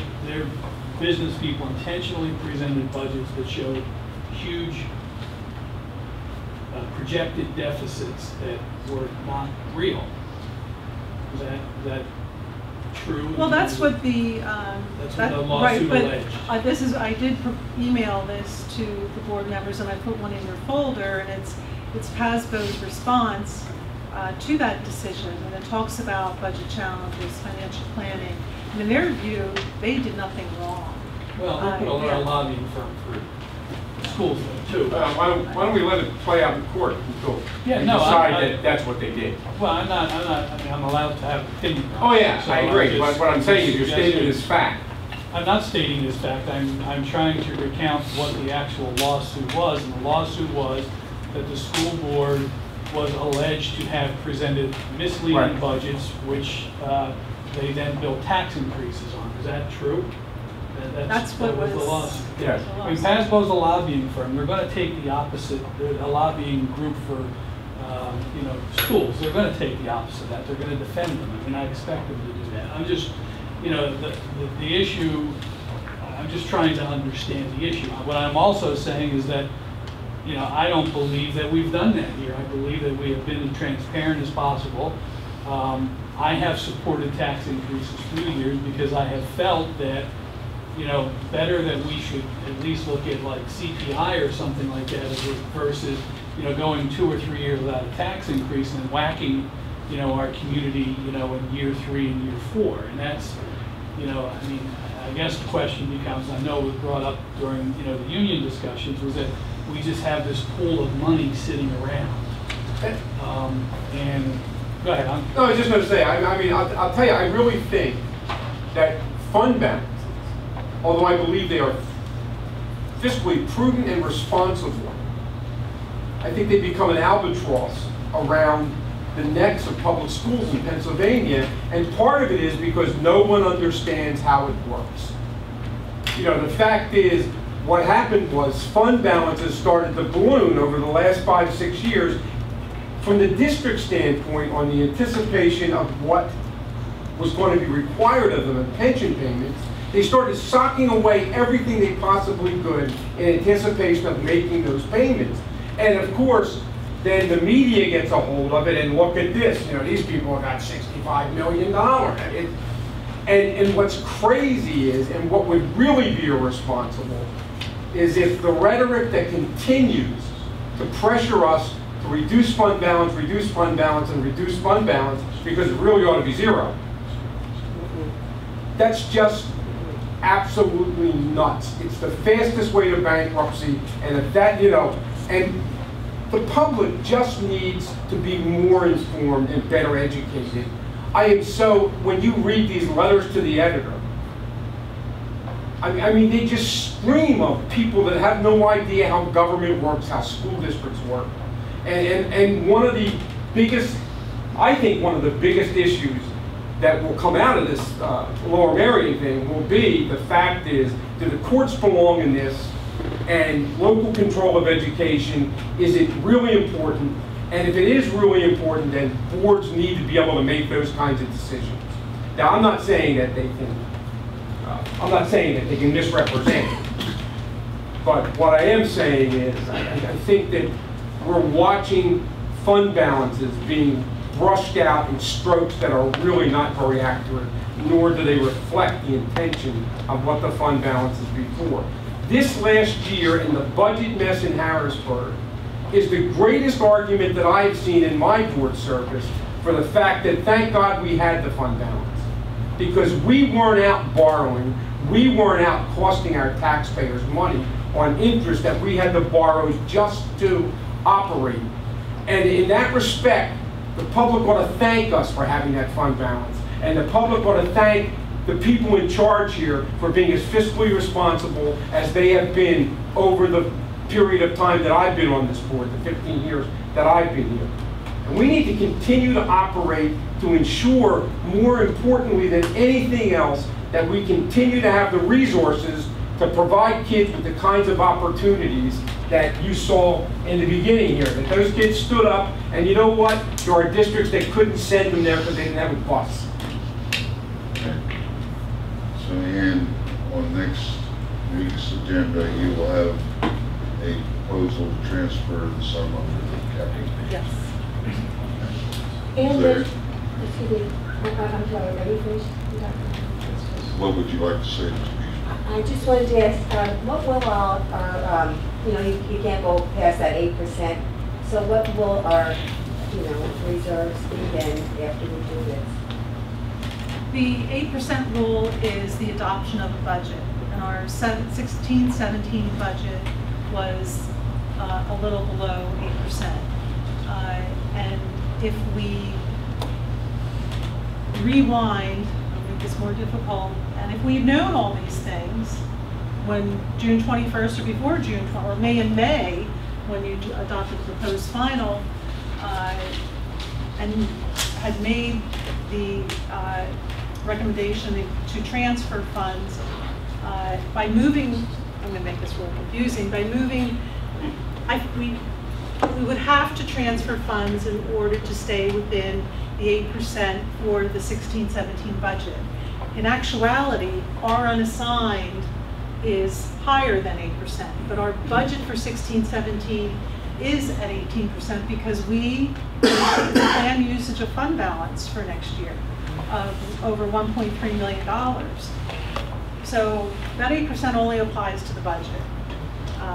business people intentionally presented budgets that showed huge projected deficits that were not real. Is that true? Well, that's what the lawsuit alleged. I did email this to the board members, and I put one in your folder, and it's PASBO's response to that decision, and it talks about budget challenges, financial planning. And in their view, they did nothing wrong. Well, they put a lot of lobbying for schools too. Why don't we let it play out in court until we decide that that's what they did? Well, I'm not. I mean, I'm allowed to have an opinion. Oh yeah, so I agree. But what I'm saying is you're stating this fact. I'm not stating this fact. I'm trying to recount what the actual lawsuit was, and the lawsuit was that the school board was alleged to have presented misleading budgets, which they then built tax increases on. Is that true? That's what was the lawsuit. Yes. I mean, PASBO's a lobbying firm. They're going to take the opposite. They're a lobbying group for schools. They're going to take the opposite of that. They're going to defend them. I mean, I expect them to do that. I'm just, the issue. I'm just trying to understand the issue. What I'm also saying is that, I don't believe that we've done that here. I believe that we have been as transparent as possible. I have supported tax increases through the years because I have felt that, better that we should at least look at like CPI or something like that versus, going 2 or 3 years without a tax increase and whacking, our community, in year 3 and year 4. And that's, I mean, I guess the question becomes, I know it was brought up during, the union discussions, was that we just have this pool of money sitting around. And go ahead. No, I was just going to say, I mean, I'll tell you, I really think that fund balance, although I believe they are fiscally prudent and responsible, I think they become an albatross around the necks of public schools in Pennsylvania, and part of it is because no one understands how it works. The fact is, what happened was fund balances started to balloon over the last 5-6 years from the district standpoint on the anticipation of what was going to be required of them in pension payments. They started socking away everything they possibly could in anticipation of making those payments. And of course, then the media gets a hold of it, and look at this, these people have got $65 million. And what's crazy is, and what would really be irresponsible, is if the rhetoric that continues to pressure us to reduce fund balance, and reduce fund balance, because it really ought to be zero. That's just absolutely nuts. It's the fastest way to bankruptcy, and if that, and the public just needs to be more informed and better educated. When you read these letters to the editor, I mean, they just scream of people that have no idea how government works, how school districts work. And one of the biggest, I think one of the biggest issues that will come out of this Lower Merion thing will be the fact is, do the courts belong in this? And local control of education, is it really important? And if it is really important, then boards need to be able to make those kinds of decisions. Now, I'm not saying that they can misrepresent. But what I am saying is, I think that we're watching fund balances being brushed out in strokes that are really not very accurate, nor do they reflect the intention of what the fund balance is before. This last year, in the budget mess in Harrisburg, is the greatest argument that I've seen in my board service for the fact that thank God we had the fund balance. Because we weren't out borrowing, we weren't out costing our taxpayers money on interest that we had to borrow just to operate. And in that respect, the public ought to thank us for having that fund balance. And the public ought to thank the people in charge here for being as fiscally responsible as they have been over the period of time that I've been on this board, the 15 years that I've been here. And we need to continue to operate to ensure, more importantly than anything else, that we continue to have the resources to provide kids with the kinds of opportunities that you saw in the beginning here. That those kids stood up, and you know what? There are districts that couldn't send them there because they didn't have a bus. So, Ann, on next week's agenda, you will have a proposal to transfer the sum of the capital. Yes. And excuse me, I'm sorry, let me finish. What would you like to say? I just wanted to ask, what will our you know, you can't go past that 8%, so what will our, you know, reserves be then after we do this? The 8% rule is the adoption of a budget, and our 16-17 budget was a little below 8%. And if we rewind, I'll make this more difficult, and if we had known all these things when June 21st or before June 20, or May, when you adopted the proposed final, and had made the recommendation to transfer funds by moving, I'm going to make this real confusing, by moving, we would have to transfer funds in order to stay within the 8% for the 16-17 budget. In actuality, our unassigned is higher than 8%, but our budget for 16-17 is at 18% because we plan usage of fund balance for next year of over $1.3 million. So that 8% only applies to the budget.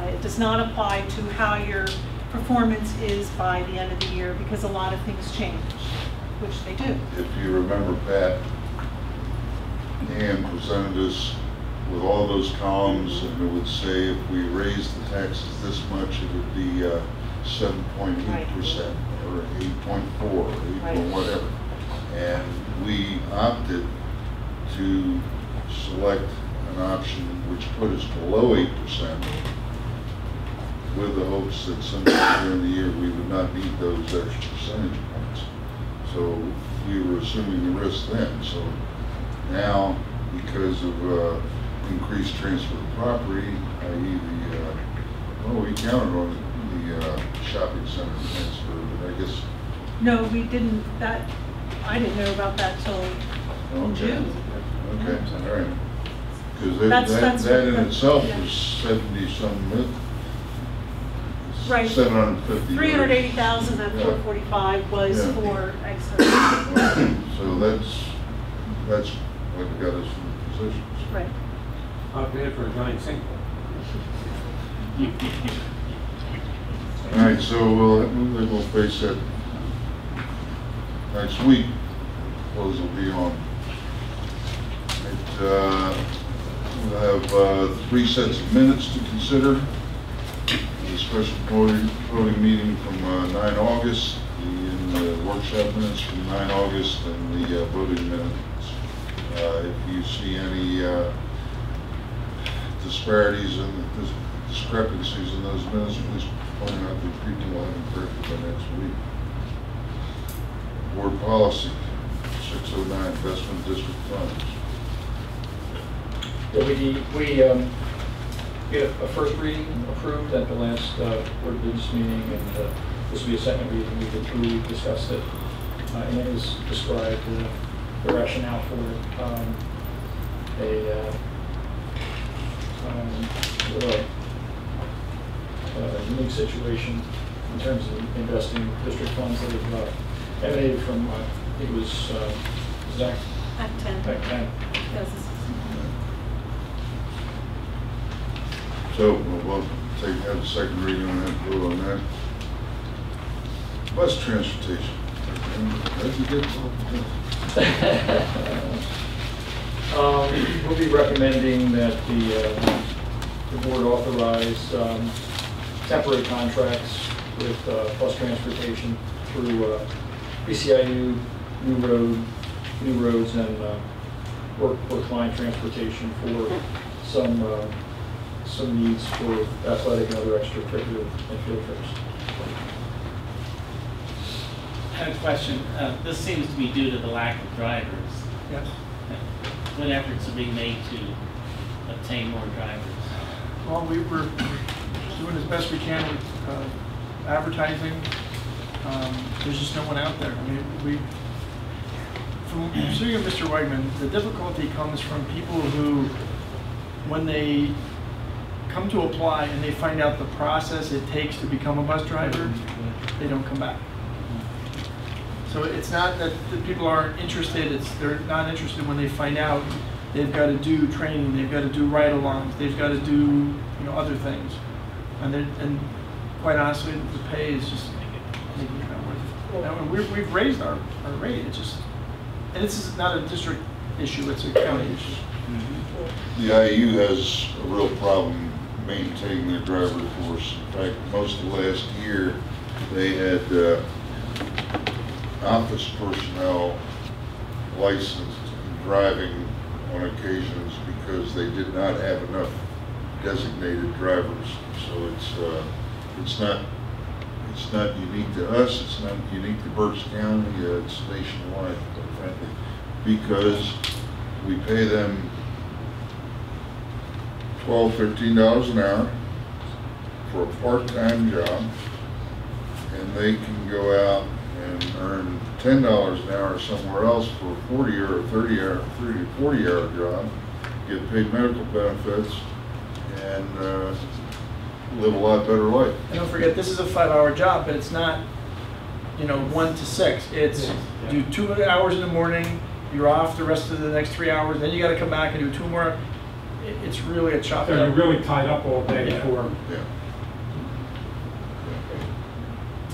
It does not apply to how your performance is by the end of the year because a lot of things change, which they do. If you remember, Pat, Ann presented us with all those columns, and it would say if we raise the taxes this much, it would be 7.8% or 8.4 or 8. Whatever. And we opted to select an option which put us below 8%, with the hopes that sometime during the year we would not need those extra percentage points. So we were assuming the risk then. So now, because of increased transfer of property, i.e. we counted on the shopping center transfer, but I guess. No, we didn't, I didn't know about that till June. Okay, all right. Because that in itself was 70-some million. Right. 750. 380,000 at 445 was for Exeter. So that's what got us in the positions. Right. I've been for a giant sinkhole. All right, so we'll face that next week. Those will be on. We'll have 3 sets of minutes to consider. The special voting meeting from 9 August, the workshop minutes from 9 August, and the voting minutes. If you see any disparities and discrepancies in those minutes, please point out that people will have them corrected by next week. Board policy 609, investment district funds. Yeah, we get a first reading approved at the last board business meeting, and this will be a second reading. We did truly discuss it. Ann has described the rationale for it. A unique situation in terms of investing district funds that have emanated from, I think it was Zach. Act 10. Act 10. Yes. So we'll have a second reading and vote on that. Bus transportation. That's a good one. We'll be recommending that the board authorize temporary contracts with bus transportation through BCIU, new roads, and work line transportation for some needs for athletic and other extracurricular and field trips. I have a question. This seems to be due to the lack of drivers. Yes. What efforts are being made to obtain more drivers? Well, we were doing as best we can with advertising. There's just no one out there. I mean, from speaking of Mr. Wegman, the difficulty comes from people who, when they come to apply and they find out the process it takes to become a bus driver, they don't come back. So it's not that the people aren't interested, they're not interested when they find out they've got to do training, they've got to do ride-alongs, they've got to do other things. And quite honestly, the pay is just making it not worth it. And we've raised our rate, and this is not a district issue, it's a county issue. The IU has a real problem maintaining their driver force. In fact, most of last year, they had office personnel licensed and driving on occasions because they did not have enough designated drivers. So it's not unique to us. It's not unique to Berks County. It's nationwide, quite frankly, because we pay them $12, $13 an hour for a part-time job, and they can go out and earn $10 an hour somewhere else for a 40 or 30 or 40-hour job, get paid medical benefits, and live a lot better life. And don't forget, this is a 5-hour job, but it's not 1 to 6. It's do 2 hours in the morning, you're off the rest of the next 3 hours, then you got to come back and do 2 more. It's really a chop. So you're really tied up all day for. Yeah.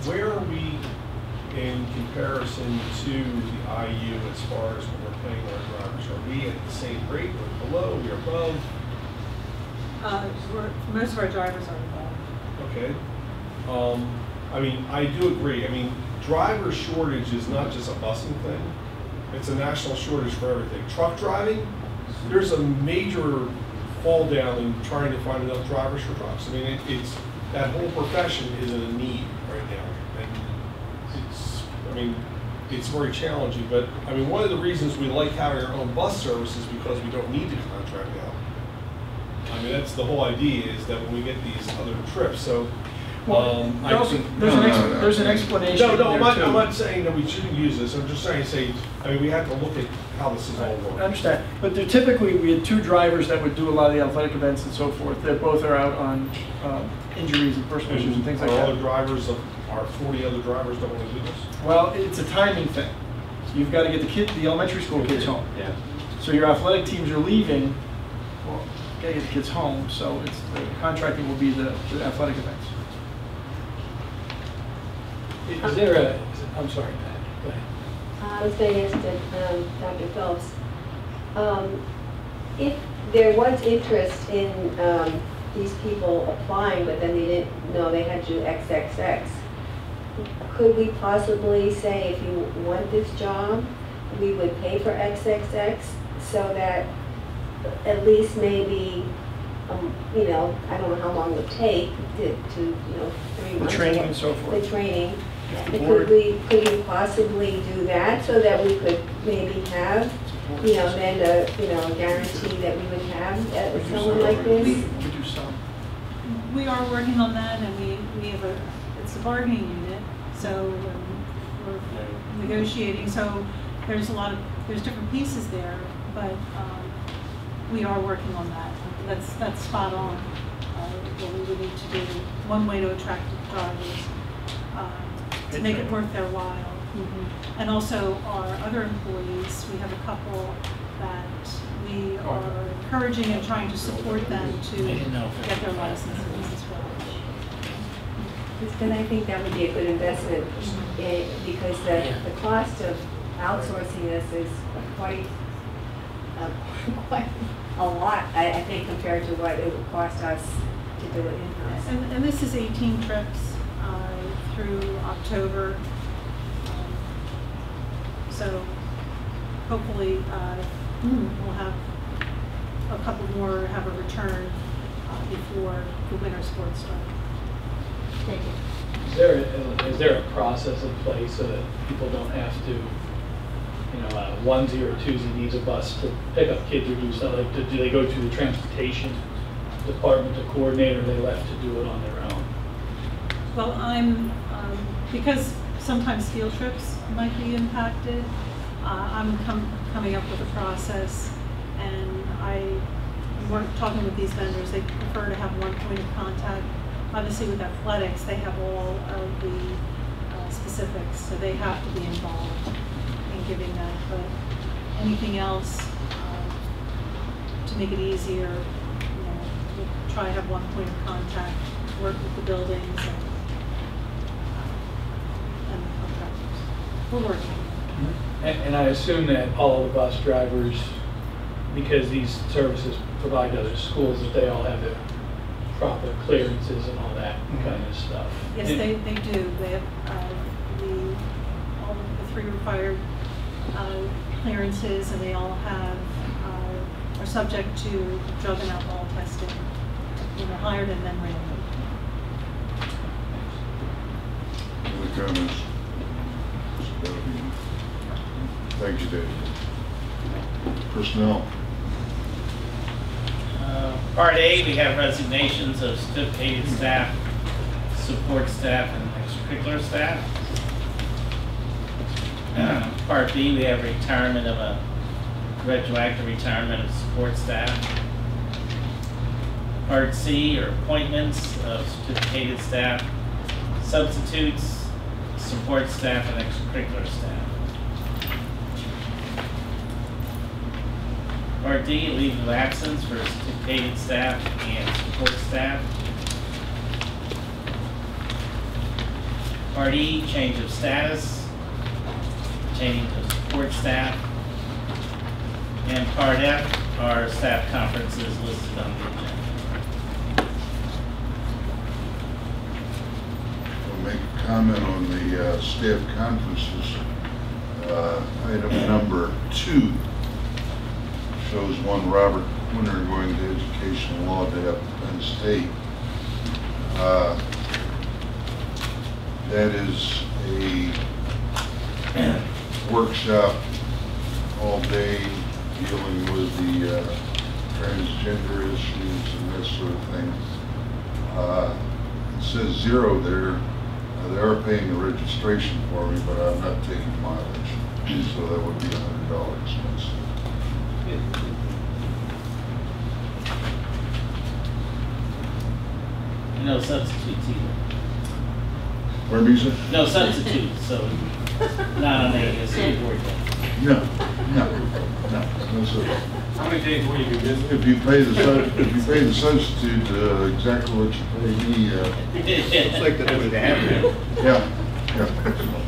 Where are we in comparison to the IU as far as what we're paying our drivers? Are we at the same rate, we're below, we're above? Most of our drivers are above. Okay. I mean, I do agree. I mean, driver shortage is not just a busing thing. It's a national shortage for everything. Truck driving, there's a major fall down in trying to find enough drivers for trucks. I mean, it's that whole profession is in a need right now, and it's very challenging. But I mean, one of the reasons we like having our own bus service is because we don't need to contract out. I mean, that's the whole idea, is that when we get these other trips. So there's an explanation. No, I'm not saying that we shouldn't use this. I'm just trying to say, I mean, we have to look at how this is all working. I understand. But typically, we had 2 drivers that would do a lot of the athletic events and so forth. That both are out on injuries and personal issues and things like that. Other drivers, our 40 other drivers don't want to do this? Well, it's a timing thing. You've got to get the elementary school kids home. Yeah. So your athletic teams are leaving. Well, you got to get the kids home. So the contracting will be the athletic events. Is there a, I'm sorry, Pat, go ahead. I was going to ask Dr. Phelps, if there was interest in these people applying, but then they didn't know they had to do XXX, could we possibly say, if you want this job, we would pay for XXX, so that at least maybe, I don't know how long it would take to 3 months. The training and so forth. The training. Could we possibly do that, so that we could maybe have, then a guarantee that we would have someone like this? We are working on that, and we have it's a bargaining unit, so we're negotiating. So there's different pieces there, but we are working on that. That's spot on. What we would need to do. One way to attract drivers. To make it worth their while. And also our other employees, we have a couple that we are encouraging and trying to support them to get their licenses as well. Because I think that would be a good investment, because the cost of outsourcing this is quite a lot, I think, compared to what it would cost us to do it in-house. And this is 18 trips through October. So hopefully we'll have a couple more have a return before the winter sports start. Thank you. Is there a process in place so that people don't have to, onesie or twosie needs a bus to pick up kids or do something? Like, do they go to the transportation department to coordinate, or are they left to do it on their own? Well, I'm because sometimes field trips might be impacted. I'm coming up with a process, and I work talking with these vendors. They prefer to have one point of contact. Obviously, with athletics, they have all of the specifics, so they have to be involved in giving that. But anything else to make it easier, we'll try to have one point of contact, work with the buildings and the contractors. We're working on it. And I assume that all of the bus drivers, because these services provide to other schools, that they all have their proper clearances and all that kind of stuff. Yes, they do. They have all of the 3 required clearances, and they all have are subject to drug and alcohol testing. Hired and then random. Other comments? Thank you, Dave. Personnel. Part A, we have resignations of certificated staff, support staff, and extracurricular staff. Part B, we have retirement of a retroactive retirement of support staff. Part C are appointments of certificated staff, substitutes, support staff, and extracurricular staff. Part D, leave of absence for certificated staff and support staff. Part E, change of status, changing to support staff. And Part F are staff conferences listed on the agenda. I'll make a comment on the staff conferences. Item number 2 shows one Robert Winter going to educational law day up at Penn State. That is a workshop all day dealing with the transgender issues and that sort of thing. It says 0 there. They are paying the registration for me, but I'm not taking mileage, so that would be $100 expense. No substitutes either. Where me, sir? No substitutes, so not on a school board day. No, sir. How many days will you be busy? If you pay the substitute exactly what you pay me, It's like the way they have it. yeah.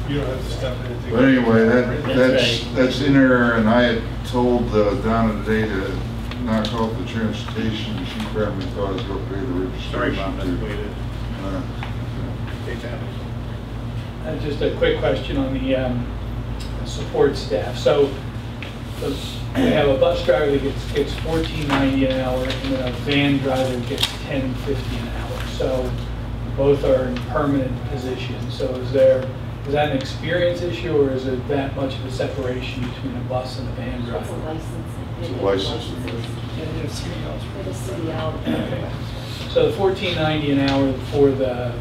You don't have to step in. But anyway, that's in there, and I had told Donna today to knock off the transportation. She probably thought I was going to pay the registration. Sorry, Bob, that's the way it is. Just a quick question on the support staff. So we have a bus driver that gets $14.90 an hour, and then a van driver gets $10.50 an hour. So both are in permanent positions. So is that an experience issue, or is it that much of a separation between a bus and a van driver? It's a licensing. It's a licensing. Okay. So the $14.90 an hour for the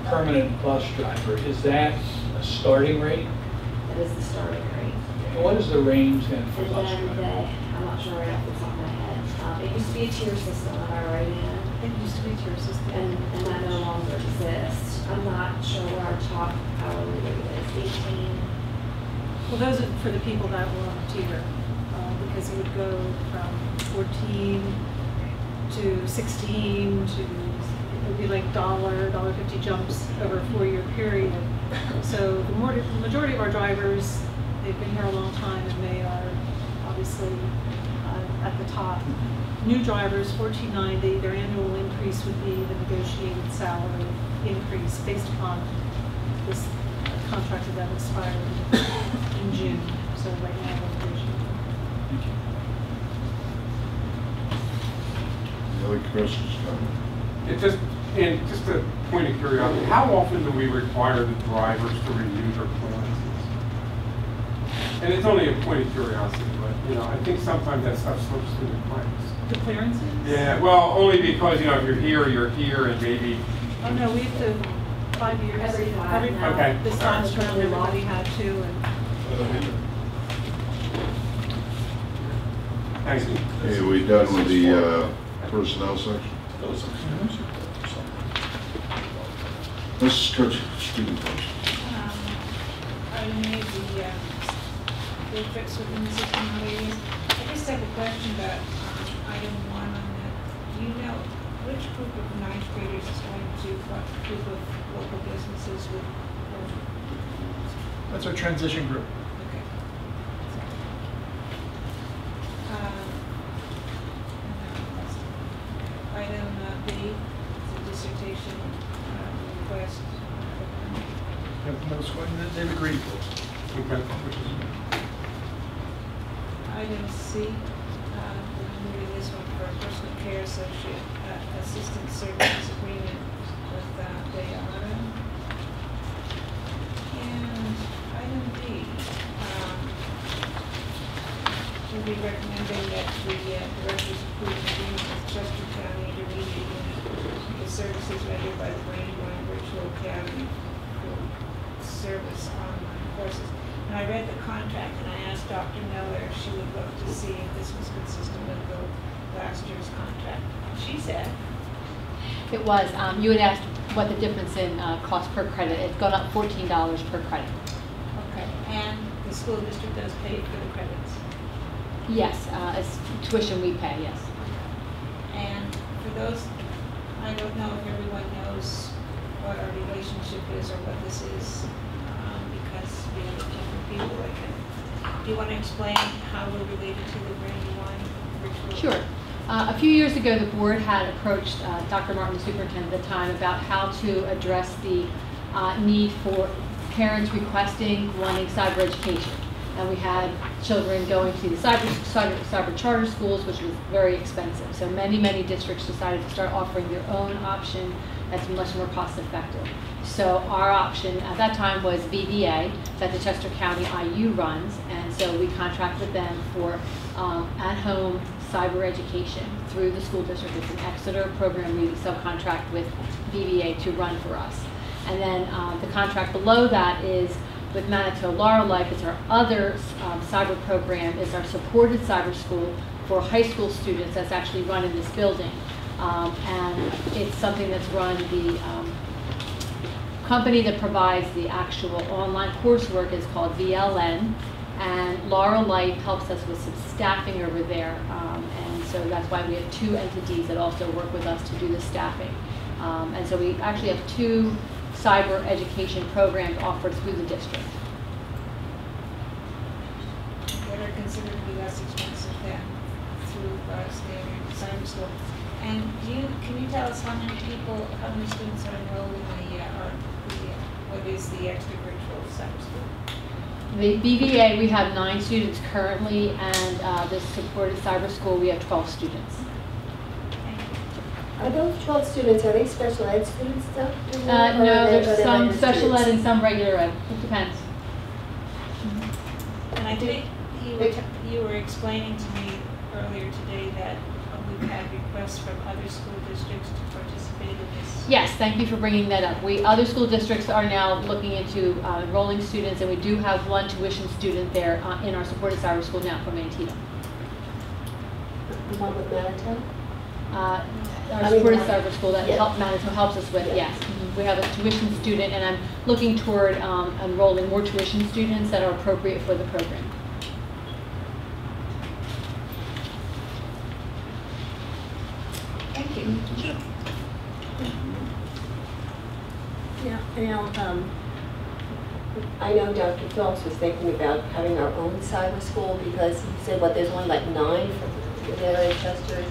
permanent bus driver, is that a starting rate? That is the starting rate. And what is the range then for And bus then driver? I'm not sure right off the top of my head. It used to be a tier system that I write in. It used to be a tier system. And that no longer exists. I'm not sure what our top hourly rate is, 18. Well, those are for the people that were on tier, because it would go from 14 to 16 to, it would be like $1.50 jumps over a 4-year period. So the majority of our drivers, they've been here a long time and they are obviously at the top. New drivers, $14.90, their annual increase would be the negotiated salary increase based upon this contract that expired in June. So right now we're negotiating. Any other questions, comments? Just a point of curiosity, how often do we require the drivers to renew their clearances? And it's only a point of curiosity, but I think sometimes that stuff slips through the cracks. The clearances? Yeah, well, only because if you're here, and maybe. Oh no, we have to 5 years. Every 5 now. Okay. This last round, everybody had to. Thanks. Okay, we done with the personnel section? Mrs. Coach, student function. Item A, the field trips within the 16 areas. I just have a question about item 1 on that. Do you know which group of 9th graders is going to what group of local businesses with? That's our transition group. Okay. Item B, the dissertation request. Middle school, they've agreed. Okay. Item C, we're moving this one for a personal care associate assistant services agreement with Dayara. And item D, we'll be recommending that the directors approve an agreement with Chester County Intermediate Unit for the services rendered by the Brandywine Virtual Academy for service online courses. And I read the contract and I asked Dr. Miller if she would look to see if this was consistent with the last year's contract. She said. It was. You had asked what the difference in cost per credit. It's gone up $14 per credit. Okay. And the school district does pay for the credits. Yes, it's tuition we pay, yes. And for those, I don't know if everyone knows what our relationship is or what this is, because we have different people that can. Do you want to explain how we're related to the Brandywine virtual? Sure. A few years ago, the board had approached Dr. Martin, the superintendent at the time, about how to address the need for parents requesting, wanting cyber education. And we had children going to the cyber charter schools, which was very expensive. So many districts decided to start offering their own option that's much more cost effective. So our option at that time was VBA, that the Chester County IU runs, and so we contract with them for at-home cyber education through the school district. It's an Exeter program we subcontract with VBA to run for us. And then the contract below that is with Manitou Laurel Life. It's our other cyber program, is our supported cyber school for high school students that's actually run in this building. And it's something that's run, the company that provides the actual online coursework is called VLN, and Laurel Life helps us with some staffing over there. And so that's why we have 2 entities that also work with us to do the staffing. And so we actually have 2 cyber education programs offered through the district. That are considered to be less expensive than through standard cyber school. And can you tell us how many students are enrolled in what is the Exeter Virtual Cyber School? The BVA, we have 9 students currently, and the supported cyber school, we have 12 students. Are those 12 students, are they special ed students though? No, there's some special ed and some regular ed. It depends. And I think you were explaining to me earlier today that we've had requests from other school districts to participate in this. Yes, thank you for bringing that up. Other school districts are now looking into enrolling students, and we do have 1 tuition student there in our supported cyber school now from Antietam. The one with Manitou? Our supported cyber school that Manitou helps us with, yes. We have a tuition student, and I'm looking toward enrolling more tuition students that are appropriate for the program. I know Dr. Phillips was thinking about having our own cyber school because he said, what, there's only like 9 that are in Chester?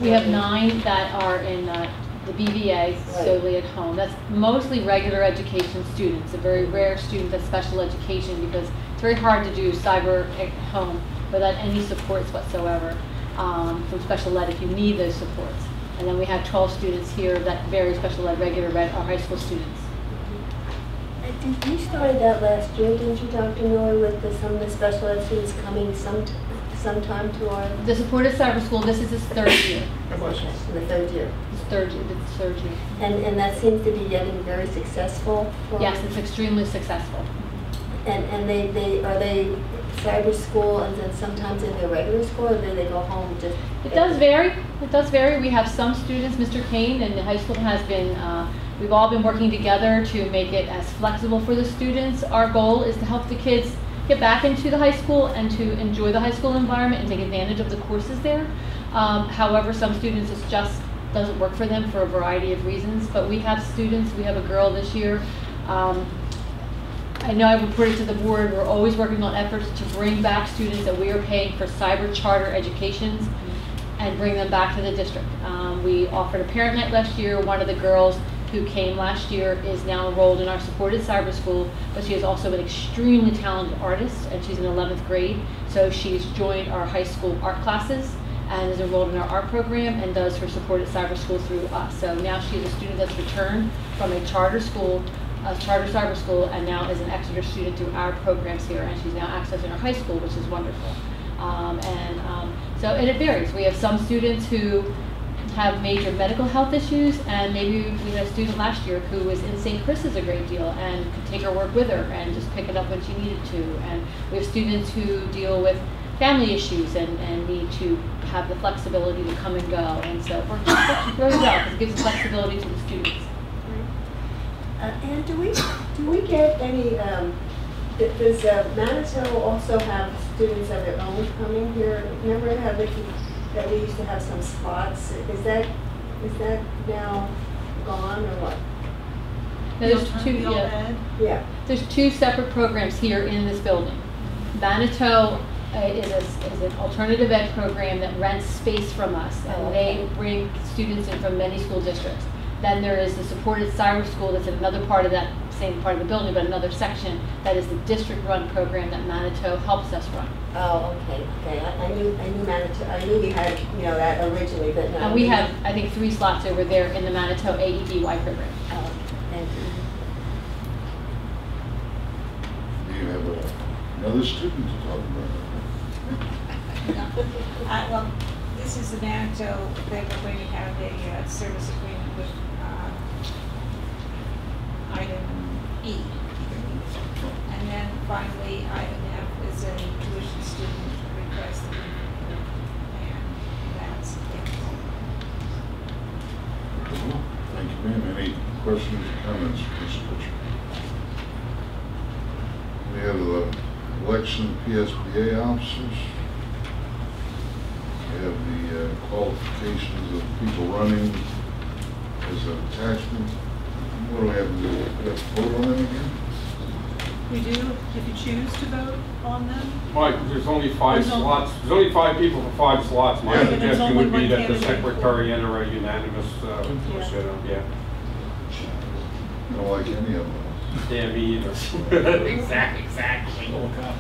We have 9 that are in the BVA, solely at home. That's mostly regular education students, a very rare student that's special education because it's very hard to do cyber at home without any supports whatsoever from special ed if you need those supports. And then we have 12 students here that very special ed, regular ed, are high school students. You started that last year, didn't you, Dr. Miller, with some of the special ed students coming sometime to our... The supported cyber school, this is its 3rd year. Okay, the 3rd year. It's 3rd year, it's 3rd year. And that seems to be getting very successful? Yes, it's extremely successful. And are they cyber school and then sometimes in their regular school, or do they go home just... It does vary. It does vary. We have some students, Mr. Kane and the high school has been, we've all been working together to make it as flexible for the students. Our goal is to help the kids get back into the high school and to enjoy the high school environment and take advantage of the courses there. However, some students, it just doesn't work for them for a variety of reasons. But we have students, we have a girl this year. I know I reported to the board, we're always working on efforts to bring back students that we are paying for cyber charter educations and bring them back to the district. We offered a parent night last year. One of the girls who came last year is now enrolled in our supported cyber school, but she is also an extremely talented artist and she's in 11th grade. So she's joined our high school art classes and is enrolled in our art program and does her supported cyber school through us. So now she's a student that's returned from a charter school, a charter cyber school, and now is an Exeter student through our programs here, and she's now accessing our high school, which is wonderful. So it varies. We have some students who have major medical health issues, and maybe we had a student last year who was in St. Chris's a great deal and could take her work with her and just pick it up when she needed to. And we have students who deal with family issues and need to have the flexibility to come and go. And so it works really well because it gives flexibility to the students. And do we get any, does Manitou also have students of their own coming here? Remember how that we used to have some spots? Is that now gone or what? No, there's there's 2 separate programs here in this building. Manitou is an alternative ed program that rents space from us, and they bring students in from many school districts. Then there is the supported cyber school that's in another part of that same part of the building, but another section that is the district-run program that Manitou helps us run. Oh, okay. I knew Manitou. I knew we had that originally, but no. And we have, I think, 3 slots over there in the Manitou AEDY program. Oh, thank you. Do you have another student to talk about? Well, this is the Manitou that we're going to have a service agreement with item E. And then finally, item F is a tuition student request, and that's it. Thank you, ma'am. Any questions or comments for Ms. Butcher? We have the election of PSBA officers. We have the qualifications of people running as an attachment. What do we have to do? We have to vote on them again? We do, if you choose to vote on them. Right, there's only 5 slots. There's only 5 people for 5 slots. My suggestion would be that the secretary enter a unanimous push it up. Yeah. I don't like any of them. Yeah, me either. Exactly. Okay.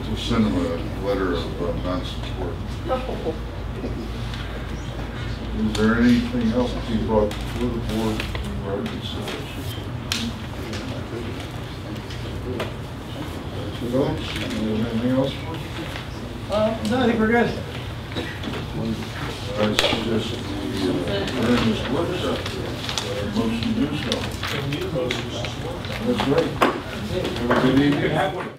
We'll send them a letter of non-support. Is there anything else to be brought before the board in regard to consideration? Anything else? No, I think we're good. I suggest we adjourn this workshop. Motion to do so. That's right. Have a good evening.